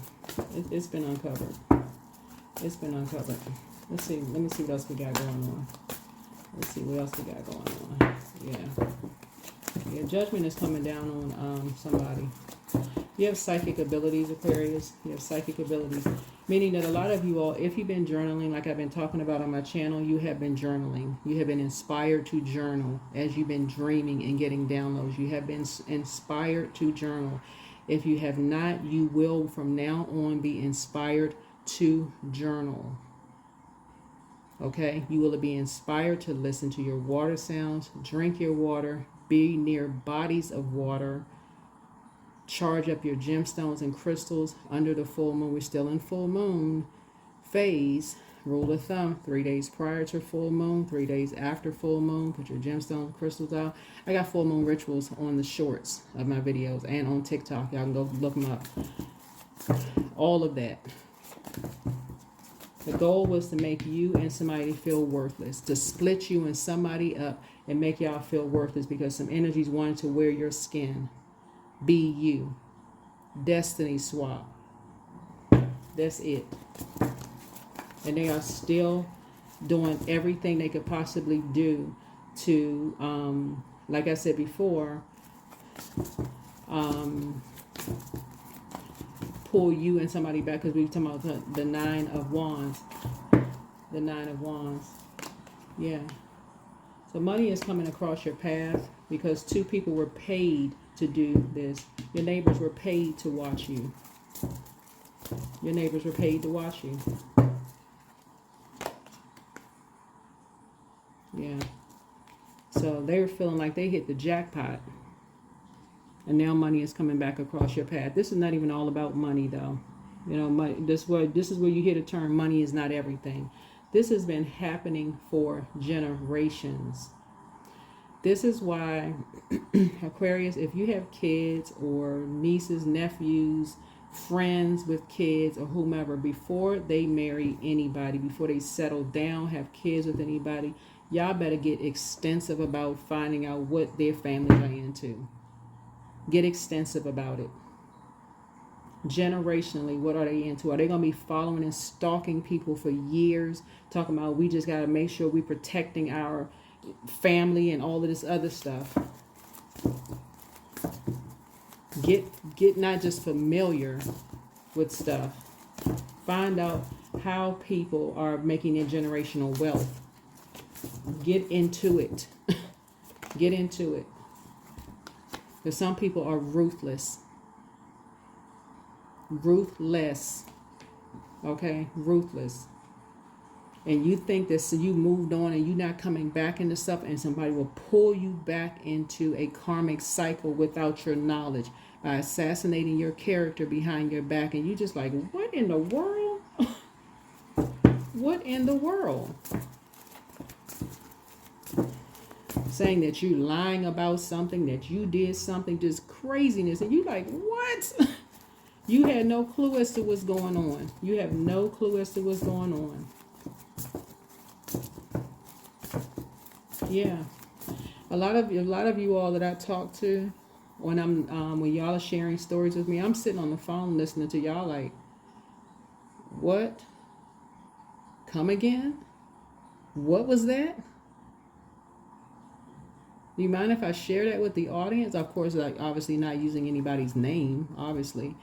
It's been uncovered. It's been uncovered. Let's see. Let me see what else we got going on. Let's see what else we got going on. Yeah, judgment is coming down on somebody. You have psychic abilities, Aquarius. You have psychic abilities. Meaning that a lot of you all, if you've been journaling, like I've been talking about on my channel, you have been journaling. You have been inspired to journal as you've been dreaming and getting downloads. You have been inspired to journal. If you have not, you will from now on be inspired to journal. Okay? You will be inspired to listen to your water sounds, drink your water, be near bodies of water, charge up your gemstones and crystals under the full moon. We're still in full moon. phase, rule of thumb, 3 days prior to full moon, 3 days after full moon. Put your gemstone crystals out. I got full moon rituals on the shorts of my videos and on TikTok. Y'all can go look them up. All of that. The goal was to make you and somebody feel worthless, to split you and somebody up and make y'all feel worthless because some energies wanted to wear your skin. Be you. Destiny swap. That's it. And they are still doing everything they could possibly do to, like I said before, pull you and somebody back, because we were talking about the Nine of Wands. The Nine of Wands. Yeah. So money is coming across your path because two people were paid to do this. Your neighbors were paid to watch you. Your neighbors were paid to watch you. Yeah. So they were feeling like they hit the jackpot. And now money is coming back across your path. This is not even all about money, though. You know, money, this is where you hear the term money is not everything. This has been happening for generations. This is why, Aquarius, if you have kids or nieces, nephews, friends with kids or whomever, before they marry anybody, before they settle down, have kids with anybody, y'all better get extensive about finding out what their families are into. Get extensive about it. Generationally, what are they into? Are they going to be following and stalking people for years? Talking about we just got to make sure we're protecting our family and all of this other stuff. Get not just familiar with stuff. Find out how people are making their generational wealth. Get into it. Get into it. Because some people are ruthless. Ruthless. Okay? Ruthless. And you think that so you moved on and you're not coming back into stuff, and somebody will pull you back into a karmic cycle without your knowledge by assassinating your character behind your back. And you just like, what in the world? What in the world? Saying that you lying about something, that you did something, just craziness. And you like, what? You had no clue as to what's going on. You have no clue as to what's going on. Yeah. A lot of you all that I talk to, when y'all are sharing stories with me, I'm sitting on the phone listening to y'all like, what? Come again? What was that? Do you mind if I share that with the audience? Of course, like obviously not using anybody's name, obviously.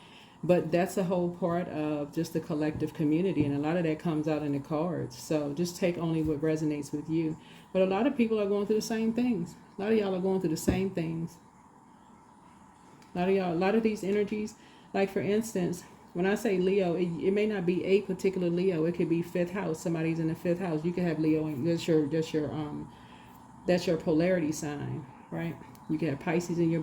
But that's a whole part of just the collective community. And a lot of that comes out in the cards. So just take only what resonates with you. But a lot of people are going through the same things. A lot of y'all are going through the same things. A lot of these energies, like for instance, when I say Leo, it may not be a particular Leo. It could be fifth house. Somebody's in the fifth house. You could have Leo, and that's your polarity sign, right? You can have Pisces in your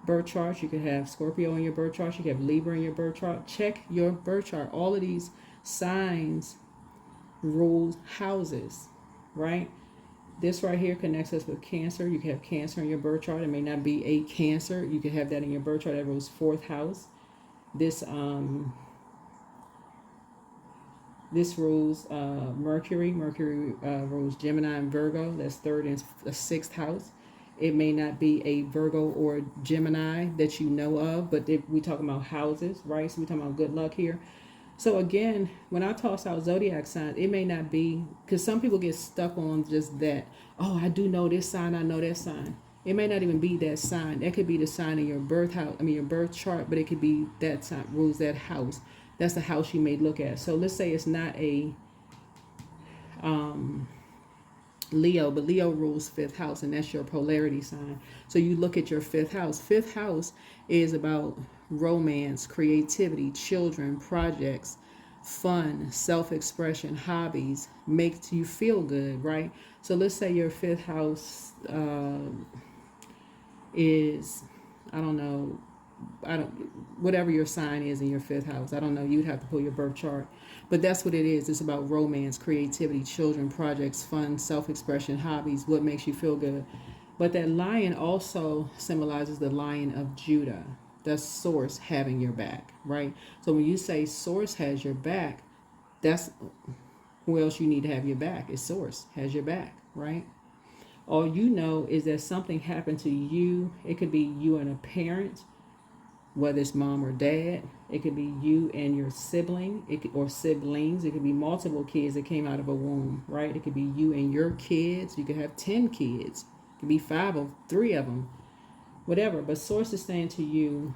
birth chart. You could have Scorpio in your birth chart. You could have Libra in your birth chart. Check your birth chart. All of these signs rules houses, right? This right here connects us with Cancer. You can have Cancer in your birth chart. It may not be a Cancer. You could have that in your birth chart. That rules fourth house. This rules Mercury. Mercury rules Gemini and Virgo. That's third and sixth house. It may not be a Virgo or Gemini that you know of, but we talking about houses, right? So we're talking about good luck here. So again, when I toss out zodiac signs, it may not be, because some people get stuck on just that. Oh, I do know this sign, I know that sign. It may not even be that sign. That could be the sign in your birth house, your birth chart, but it could be that sign rules that house. That's the house you may look at. So let's say it's not a Leo, but Leo rules fifth house, and that's your polarity sign. So you look at your fifth house. Fifth house is about romance, creativity, children, projects, fun, self-expression, hobbies, makes you feel good, right? So let's say your fifth house is, I don't know, I don't, whatever your sign is in your 5th house. I don't know. You'd have to pull your birth chart. But that's what it is. It's about romance, creativity, children, projects, fun, self-expression, hobbies, what makes you feel good. But that lion also symbolizes the Lion of Judah. That's source having your back, right? So when you say source has your back, that's who else you need to have your back is source has your back, right? All you know is that something happened to you. It could be you and a parent, whether it's mom or dad. It could be you and your sibling, or siblings. It could be multiple kids that came out of a womb, right? It could be you and your kids. You could have 10 kids. It could be 5 or 3 of them, whatever. But source is saying to you,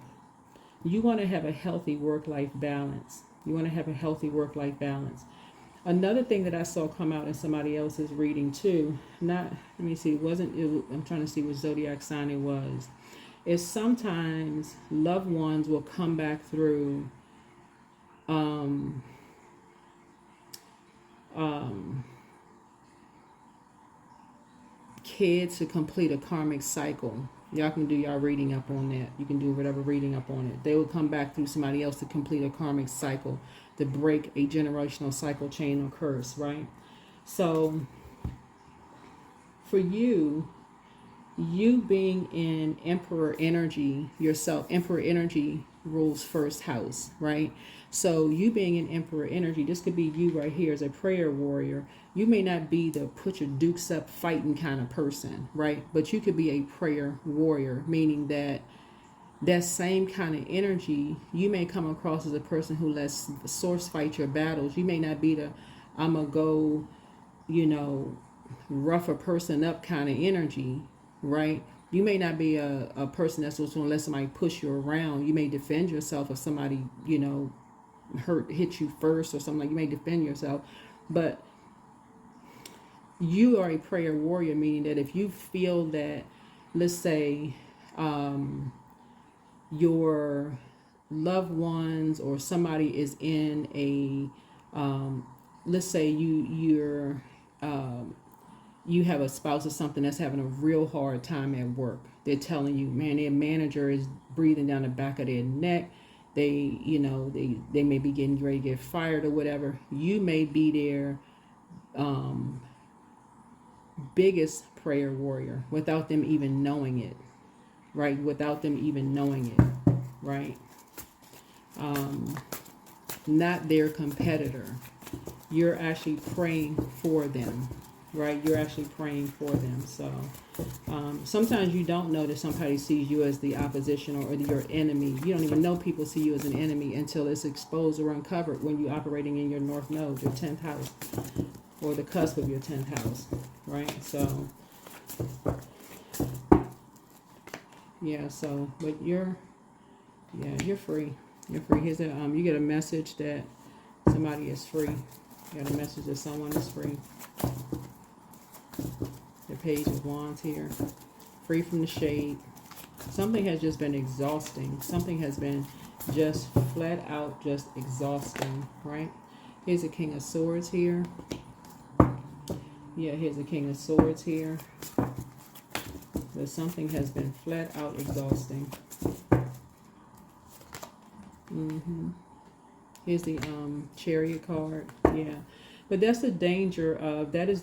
you want to have a healthy work-life balance. You want to have a healthy work-life balance. Another thing that I saw come out in somebody else's reading too, let me see, I'm trying to see what zodiac sign it was. Is sometimes loved ones will come back through kids to complete a karmic cycle. Y'all can do y'all reading up on that. You can do whatever reading up on it. They will come back through somebody else to complete a karmic cycle, to break a generational cycle, chain, or curse, right? So for you being in Emperor energy yourself, Emperor energy rules 1st house, right? So you being in Emperor energy, this could be you right here as a prayer warrior. You may not be the put your dukes up fighting kind of person, right? But you could be a prayer warrior, meaning that that same kind of energy, you may come across as a person who lets source fight your battles. You may not be the I'm going to go, rough a person up kind of energy, right? You may not be a person that's just going to let somebody push you around. You may defend yourself if somebody, hit you first or something. Like, you may defend yourself. But you are a prayer warrior, meaning that if you feel that, let's say, your loved ones or somebody is in a, let's say you have a spouse or something that's having a real hard time at work. They're telling you, man, their manager is breathing down the back of their neck. They may be getting ready to get fired or whatever. You may be their biggest prayer warrior without them even knowing it, right? Without them even knowing it, right? Not their competitor. You're actually praying for them, right? You're actually praying for them. So sometimes you don't know that somebody sees you as the opposition or your enemy. You don't even know people see you as an enemy until it's exposed or uncovered when you're operating in your North Node, your 10th house, or the cusp of your 10th house, right? So, yeah, so, but you're free. You're free. Here's you get a message that somebody is free. You got a message that someone is free. The Page of Wands here. Free from the shade. Something has just been exhausting. Something has been just flat out just exhausting, right? Here's a King of Swords here. Yeah, here's a King of Swords here. But something has been flat out exhausting. Here's the Chariot card. Yeah. But that is the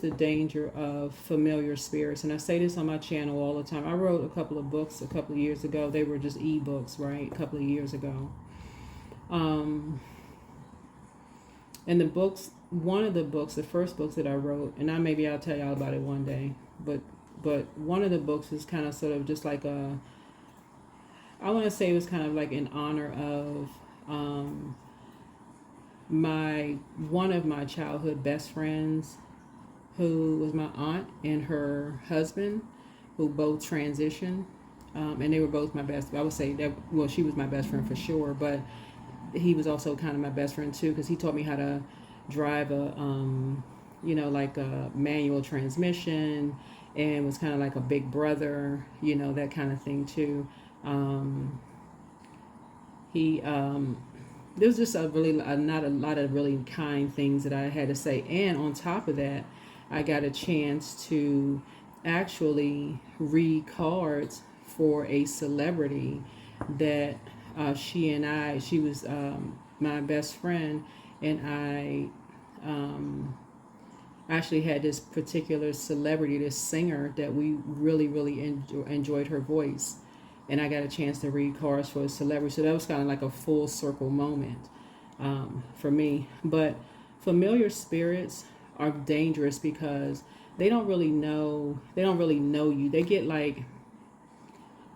danger of familiar spirits. And I say this on my channel all the time. I wrote a couple of books a couple of years ago. They were just ebooks, right? A couple of years ago. And the books, one of the books, the first books that I wrote, and maybe I'll tell y'all about it one day, but one of the books is kind of sort of just like I want to say it was kind of like in honor of one of my childhood best friends, who was my aunt, and her husband, who both transitioned, and they were both my best. I would say that, well, she was my best friend for sure, but he was also kind of my best friend too, because he taught me how to drive like a manual transmission, and was kind of like a big brother, that kind of thing too. There was just not a lot of really kind things that I had to say. And on top of that, I got a chance to actually read cards for a celebrity that she was my best friend, and I actually had this particular celebrity, this singer, that we really enjoyed her voice. And I got a chance to read cards for a celebrity. So that was kind of like a full circle moment for me. But familiar spirits are dangerous because they don't really know you. They get like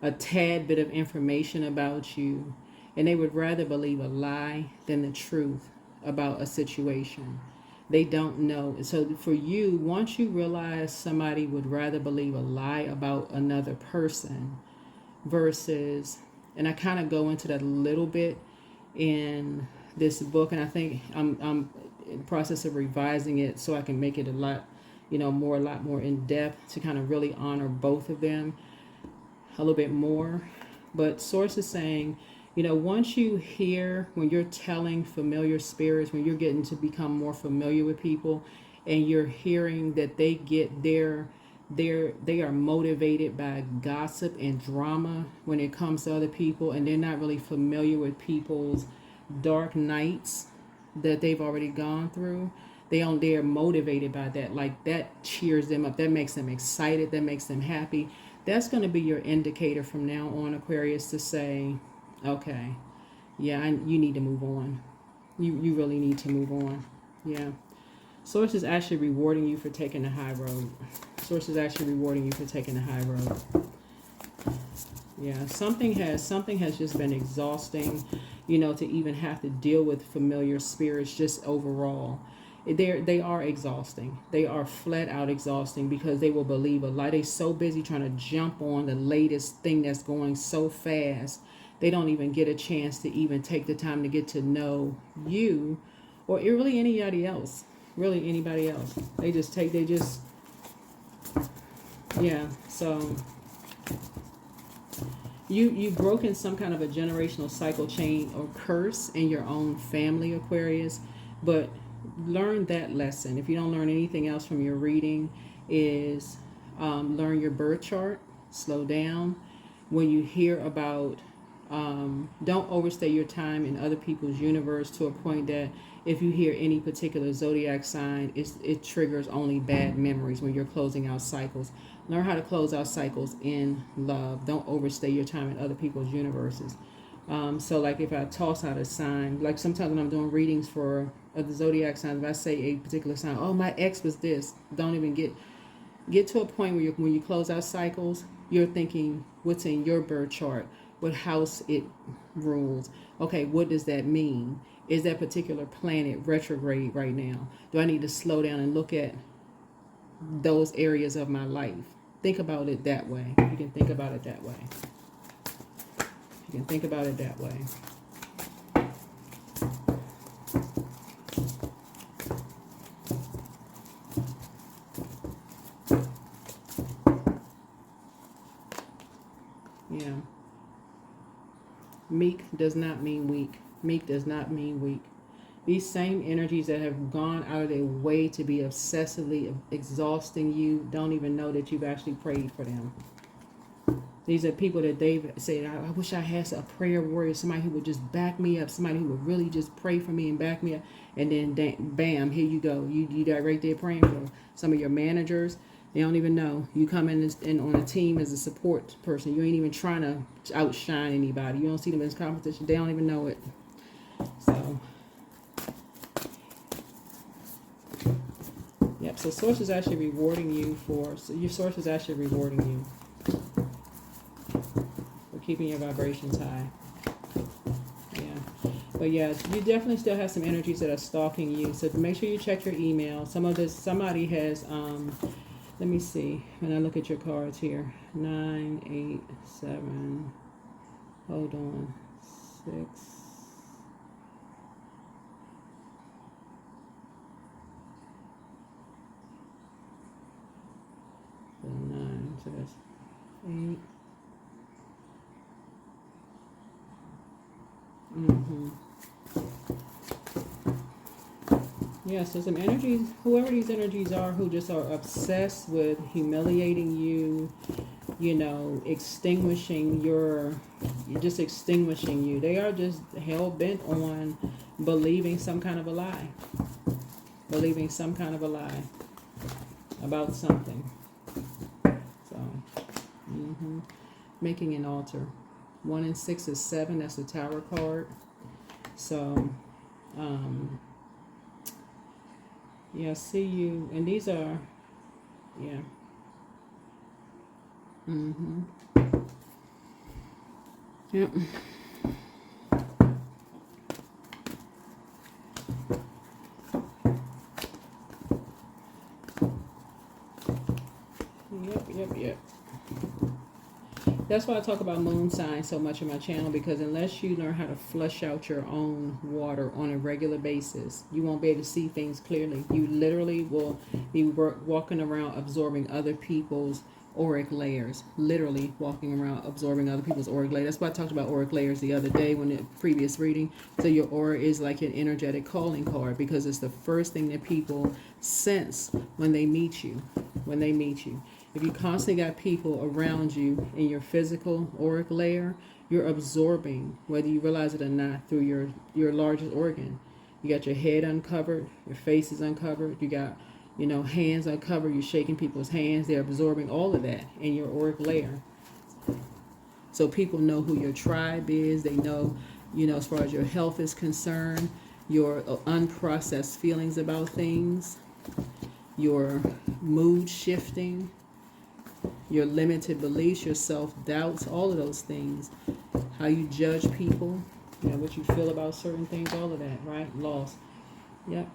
a tad bit of information about you, and they would rather believe a lie than the truth about a situation. They don't know. So for you, once you realize somebody would rather believe a lie about another person versus, and I kind of go into that a little bit in this book, and I think I'm in the process of revising it so I can make it a lot more in depth to kind of really honor both of them a little bit more. But source is saying, once you hear, when you're telling familiar spirits, when you're getting to become more familiar with people, and you're hearing that they are motivated by gossip and drama when it comes to other people, and they're not really familiar with people's dark nights that they've already gone through. They're motivated by that. Like, that cheers them up. That makes them excited. That makes them happy. That's going to be your indicator from now on, Aquarius, to say, okay, yeah, you need to move on. You really need to move on. Yeah. Source is actually rewarding you for taking the high road. Source is actually rewarding you for taking the high road. Yeah, something has just been exhausting, to even have to deal with familiar spirits just overall. They are exhausting. They are flat out exhausting because they will believe a lie. They're so busy trying to jump on the latest thing that's going so fast. They don't even get a chance to even take the time to get to know you or really anybody else. Really anybody else. Yeah, so you've broken some kind of a generational cycle chain or curse in your own family, Aquarius, but learn that lesson. If you don't learn anything else from your reading, is learn your birth chart, slow down. When you hear about, don't overstay your time in other people's universe to a point that if you hear any particular zodiac sign, it triggers only bad memories when you're closing out cycles. Learn how to close out cycles in love. Don't overstay your time in other people's universes. So like if I toss out a sign, like sometimes when I'm doing readings for the zodiac signs, if I say a particular sign, oh, my ex was this, don't even get to a point where when you close out cycles, you're thinking what's in your birth chart, what house it rules. Okay, what does that mean? Is that particular planet retrograde right now? Do I need to slow down and look at those areas of my life? Think about it that way. You can think about it that way. You can think about it that way. Yeah. Meek does not mean weak. Meek does not mean weak. These same energies that have gone out of their way to be obsessively exhausting you don't even know that you've actually prayed for them. These are people that they've said, I wish I had a prayer warrior, somebody who would just back me up, somebody who would really just pray for me and back me up. And then, bam, here you go. You got right there praying for some of your managers. They don't even know. You come in on a team as a support person. You ain't even trying to outshine anybody. You don't see them as competition. They don't even know it. So, yep. So source is actually rewarding you your source is actually rewarding you for keeping your vibrations high. Yeah. But yeah, you definitely still have some energies that are stalking you. So make sure you check your email. Somebody has, let me see, when I look at your cards here, 9, 8, 7, hold on, 6, so 9, so that's 8. Yeah, so some energies, whoever these energies are, who just are obsessed with humiliating you, extinguishing you're just extinguishing you. They are just hell-bent on believing some kind of a lie. Believing some kind of a lie about something. So, making an altar. 1 and 6 is 7. That's the Tower card. So, yeah, see you. And these are, yeah. Yep. Yep. That's why I talk about moon signs so much on my channel, because unless you learn how to flush out your own water on a regular basis, you won't be able to see things clearly. You literally will be walking around absorbing other people's auric layers. Literally walking around absorbing other people's auric layers. That's why I talked about auric layers the other day when the previous reading. So your aura is like an energetic calling card, because it's the first thing that people sense when they meet you. If you constantly got people around you in your physical auric layer, you're absorbing, whether you realize it or not, through your largest organ. You got your head uncovered, your face is uncovered, you got, hands uncovered, you're shaking people's hands, they're absorbing all of that in your auric layer. So people know who your tribe is, they know, as far as your health is concerned, your unprocessed feelings about things, your mood shifting, your limited beliefs, your self-doubts, all of those things, how you judge people, what you feel about certain things, all of that, right? Loss. Yep.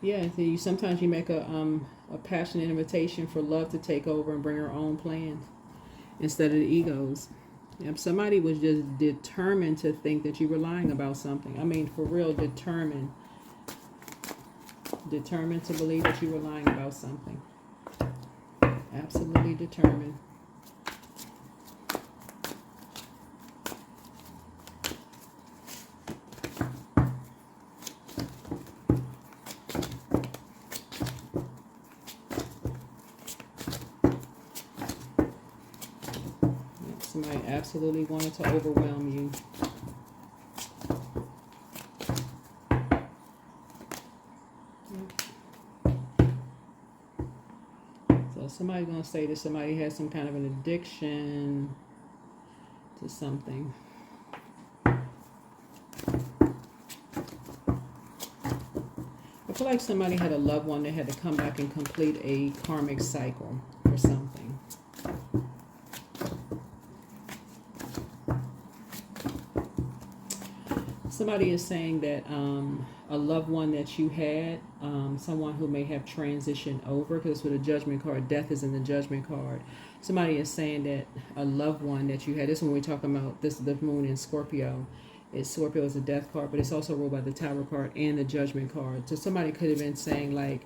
Yeah, so sometimes you make a passionate invitation for love to take over and bring her own plans instead of the egos. Yep. Somebody was just determined to think that you were lying about something. I mean, for real, determined to believe that you were lying about something. Absolutely determined. Somebody absolutely wanted to overwhelm you. Somebody's going to say that somebody has some kind of an addiction to something. I feel like somebody had a loved one that had to come back and complete a karmic cycle for something. Somebody is saying that a loved one that you had, someone who may have transitioned over, because with a judgment card, death is in the judgment card. Somebody is saying that a loved one that you had, this is when we're talking about, this is the moon in Scorpio. Scorpio is a death card, but it's also ruled by the Tower card and the judgment card. So somebody could have been saying like,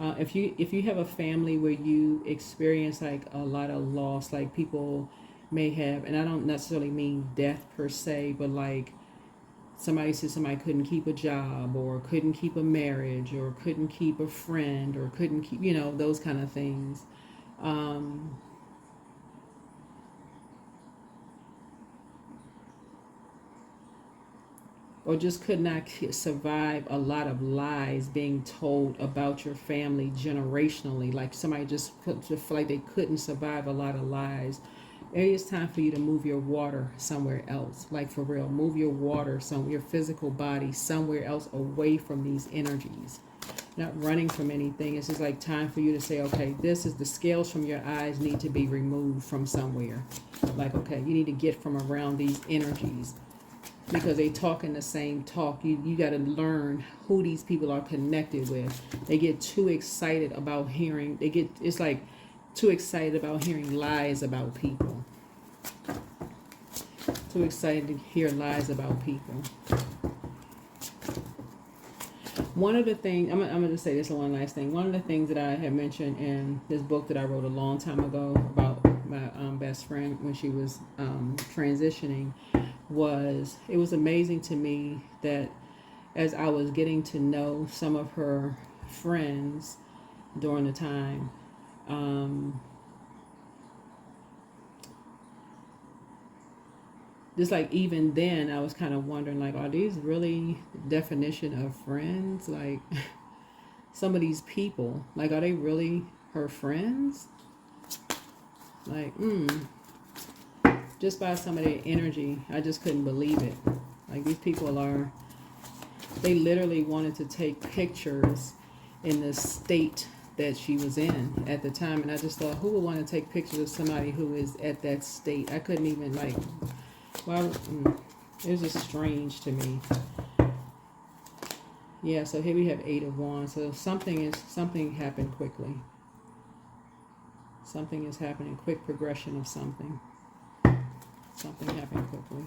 if you have a family where you experience like a lot of loss, like people may have, and I don't necessarily mean death per se, but like somebody said somebody couldn't keep a job, or couldn't keep a marriage, or couldn't keep a friend, or couldn't keep, those kind of things. Or just could not survive a lot of lies being told about your family generationally. Like somebody just feel like they couldn't survive a lot of lies. It is time for you to move your water somewhere else. Like for real, move your water, your physical body somewhere else, away from these energies. Not running from anything. It's just like time for you to say, okay, this is the scales from your eyes need to be removed from somewhere. Like, okay, you need to get from around these energies, because they talking the same talk. You got to learn who these people are connected with. They get too excited about hearing. It's like too excited about hearing lies about people. Too excited to hear lies about people. One of the things, I'm going to say this one last thing. One of the things that I had mentioned in this book that I wrote a long time ago about my best friend when she was transitioning, it was amazing to me that as I was getting to know some of her friends during the time, just like even then I was kind of wondering, like, are these really definition of friends? Like some of these people, like, are they really her friends? Like, just by some of their energy, I just couldn't believe it. Like, these people are, they literally wanted to take pictures in the state that she was in at the time. And I just thought, who would want to take pictures of somebody who is at that state? I couldn't even, like, well, it was just strange to me. Yeah, so here we have 8 of Wands. So something happened quickly. Something is happening, quick progression of something. Something happened quickly.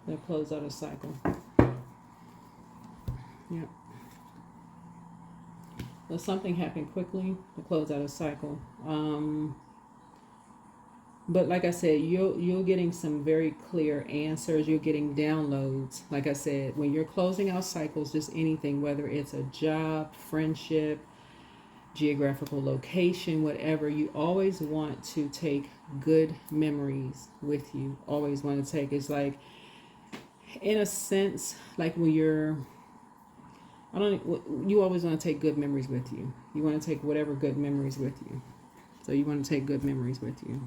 They'll close out a cycle. Yeah. Well, something happened quickly to close out a cycle. But like I said, you're getting some very clear answers. You're getting downloads. Like I said, when you're closing out cycles, just anything, whether it's a job, friendship, geographical location, whatever, you always want to take good memories with you. Always want to take, it's like, in a sense, like when you're, you always want to take good memories with you. You want to take whatever good memories with you. So you want to take good memories with you.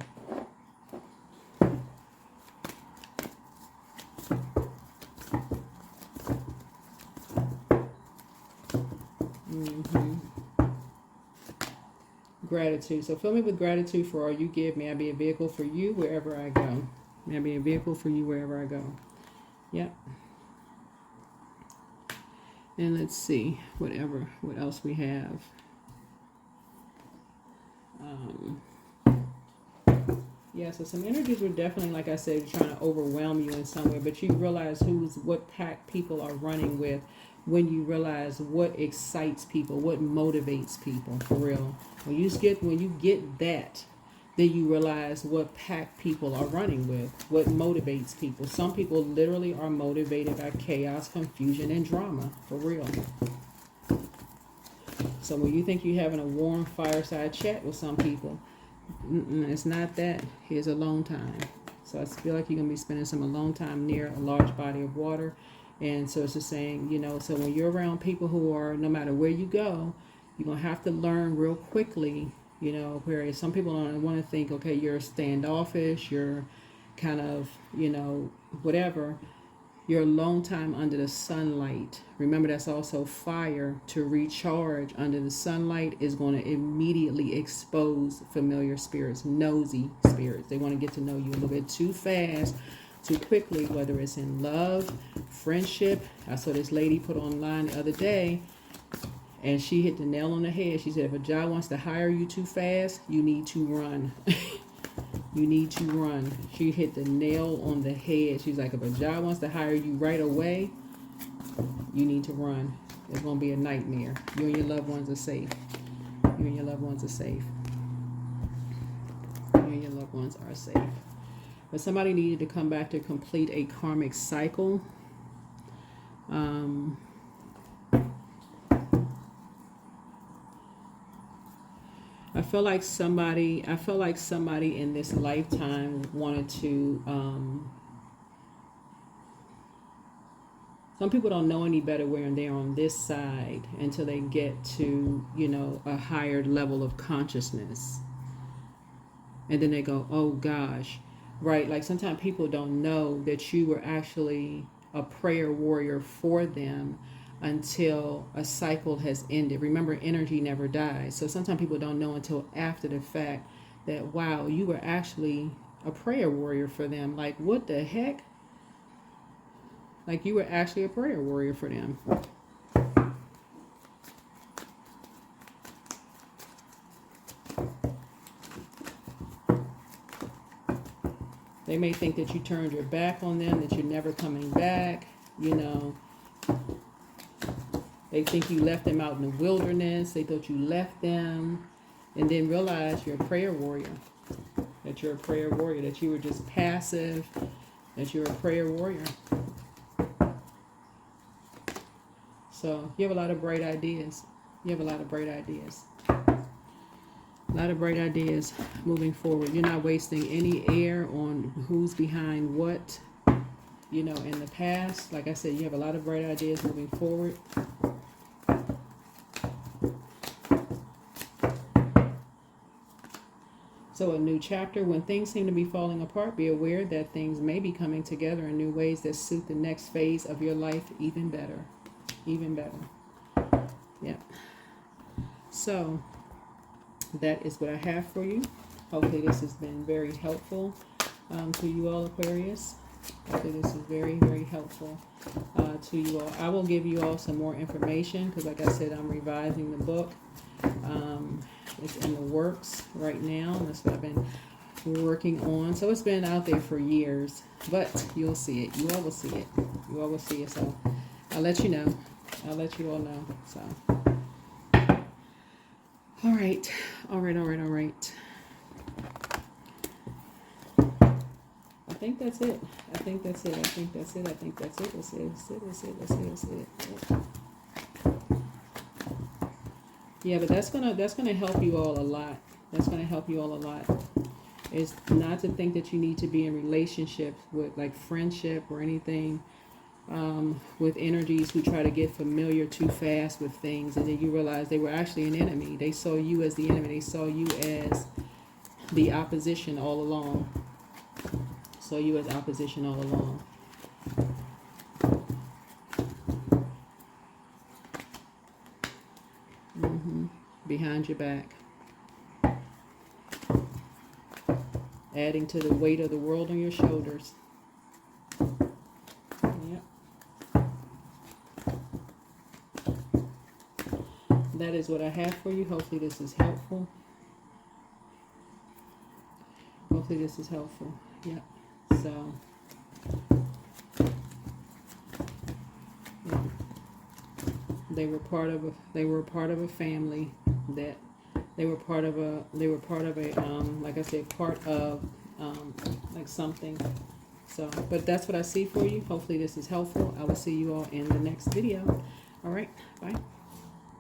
Gratitude. So fill me with gratitude for all you give. May I be a vehicle for you wherever I go. May I be a vehicle for you wherever I go. Yep. And let's see what else we have. Yeah, so some energies were definitely, like I said, trying to overwhelm you in some way, but you realize what pack people are running with when you realize what excites people, what motivates people, for real. When you get that, then you realize what pack people are running with, what motivates people. Some people literally are motivated by chaos, confusion, and drama, for real. So when you think you're having a warm fireside chat with some people, it's not that. Here's alone time. So I feel like you're going to be spending some alone time near a large body of water. And so it's just saying, so when you're around people who are, no matter where you go, you're going to have to learn real quickly, whereas some people don't want to think, okay, you're standoffish, you're kind of, whatever. Your alone time under the sunlight. Remember, that's also fire. To recharge under the sunlight is going to immediately expose familiar spirits, nosy spirits. They want to get to know you a little bit too fast, too quickly, whether it's in love, friendship. I saw this lady put online the other day, and she hit the nail on the head. She said, if a job wants to hire you too fast, you need to run. You need to run. She hit the nail on the head. She's like, if a job wants to hire you right away, you need to run. It's going to be a nightmare. You and your loved ones are safe. You and your loved ones are safe. You and your loved ones are safe. But somebody needed to come back to complete a karmic cycle. I feel like somebody in this lifetime wanted to, some people don't know any better when they're on this side until they get to, a higher level of consciousness. And then they go, oh gosh, right? Like sometimes people don't know that you were actually a prayer warrior for them until a cycle has ended. Remember, energy never dies. So sometimes people don't know until after the fact that, wow, you were actually a prayer warrior for them. Like, what the heck? Like, you were actually a prayer warrior for them. They may think that you turned your back on them, that you're never coming back, They think you left them out in the wilderness. They thought you left them, and then realize you're a prayer warrior. That you're a prayer warrior. That you were just passive. That you're a prayer warrior. So you have a lot of bright ideas. You have a lot of bright ideas. A lot of bright ideas moving forward. You're not wasting any air on who's behind what. You know, in the past, like I said, you have a lot of bright ideas moving forward. So a new chapter. When things seem to be falling apart, be aware that things may be coming together in new ways that suit the next phase of your life even better. Even better. Yeah. So that is what I have for you. Hopefully this has been very helpful to you all, Aquarius. Hopefully this is very, very helpful to you all. I will give you all some more information because, like I said, I'm revising the book. It's in the works right now. That's what I've been working on. So it's been out there for years, but you'll see it. You all will see it. You all will see it. So I'll let you know. I'll let you all know. So, all right. I think that's it. That's it. Yeah, but that's gonna help you all a lot. That's gonna help you all a lot. Is not to think that you need to be in relationships with like friendship or anything with energies who try to get familiar too fast with things, and then you realize they were actually an enemy. They saw you as the enemy. They saw you as the opposition all along. Saw you as opposition all along. Behind your back. Adding to the weight of the world on your shoulders. Yep. That is what I have for you. Hopefully this is helpful. Yep. So, yeah. They were part of a family that they were part of a like I said, part of like something. So, but that's what I see for you. Hopefully this is helpful. I will see you all in the next video. All right, bye.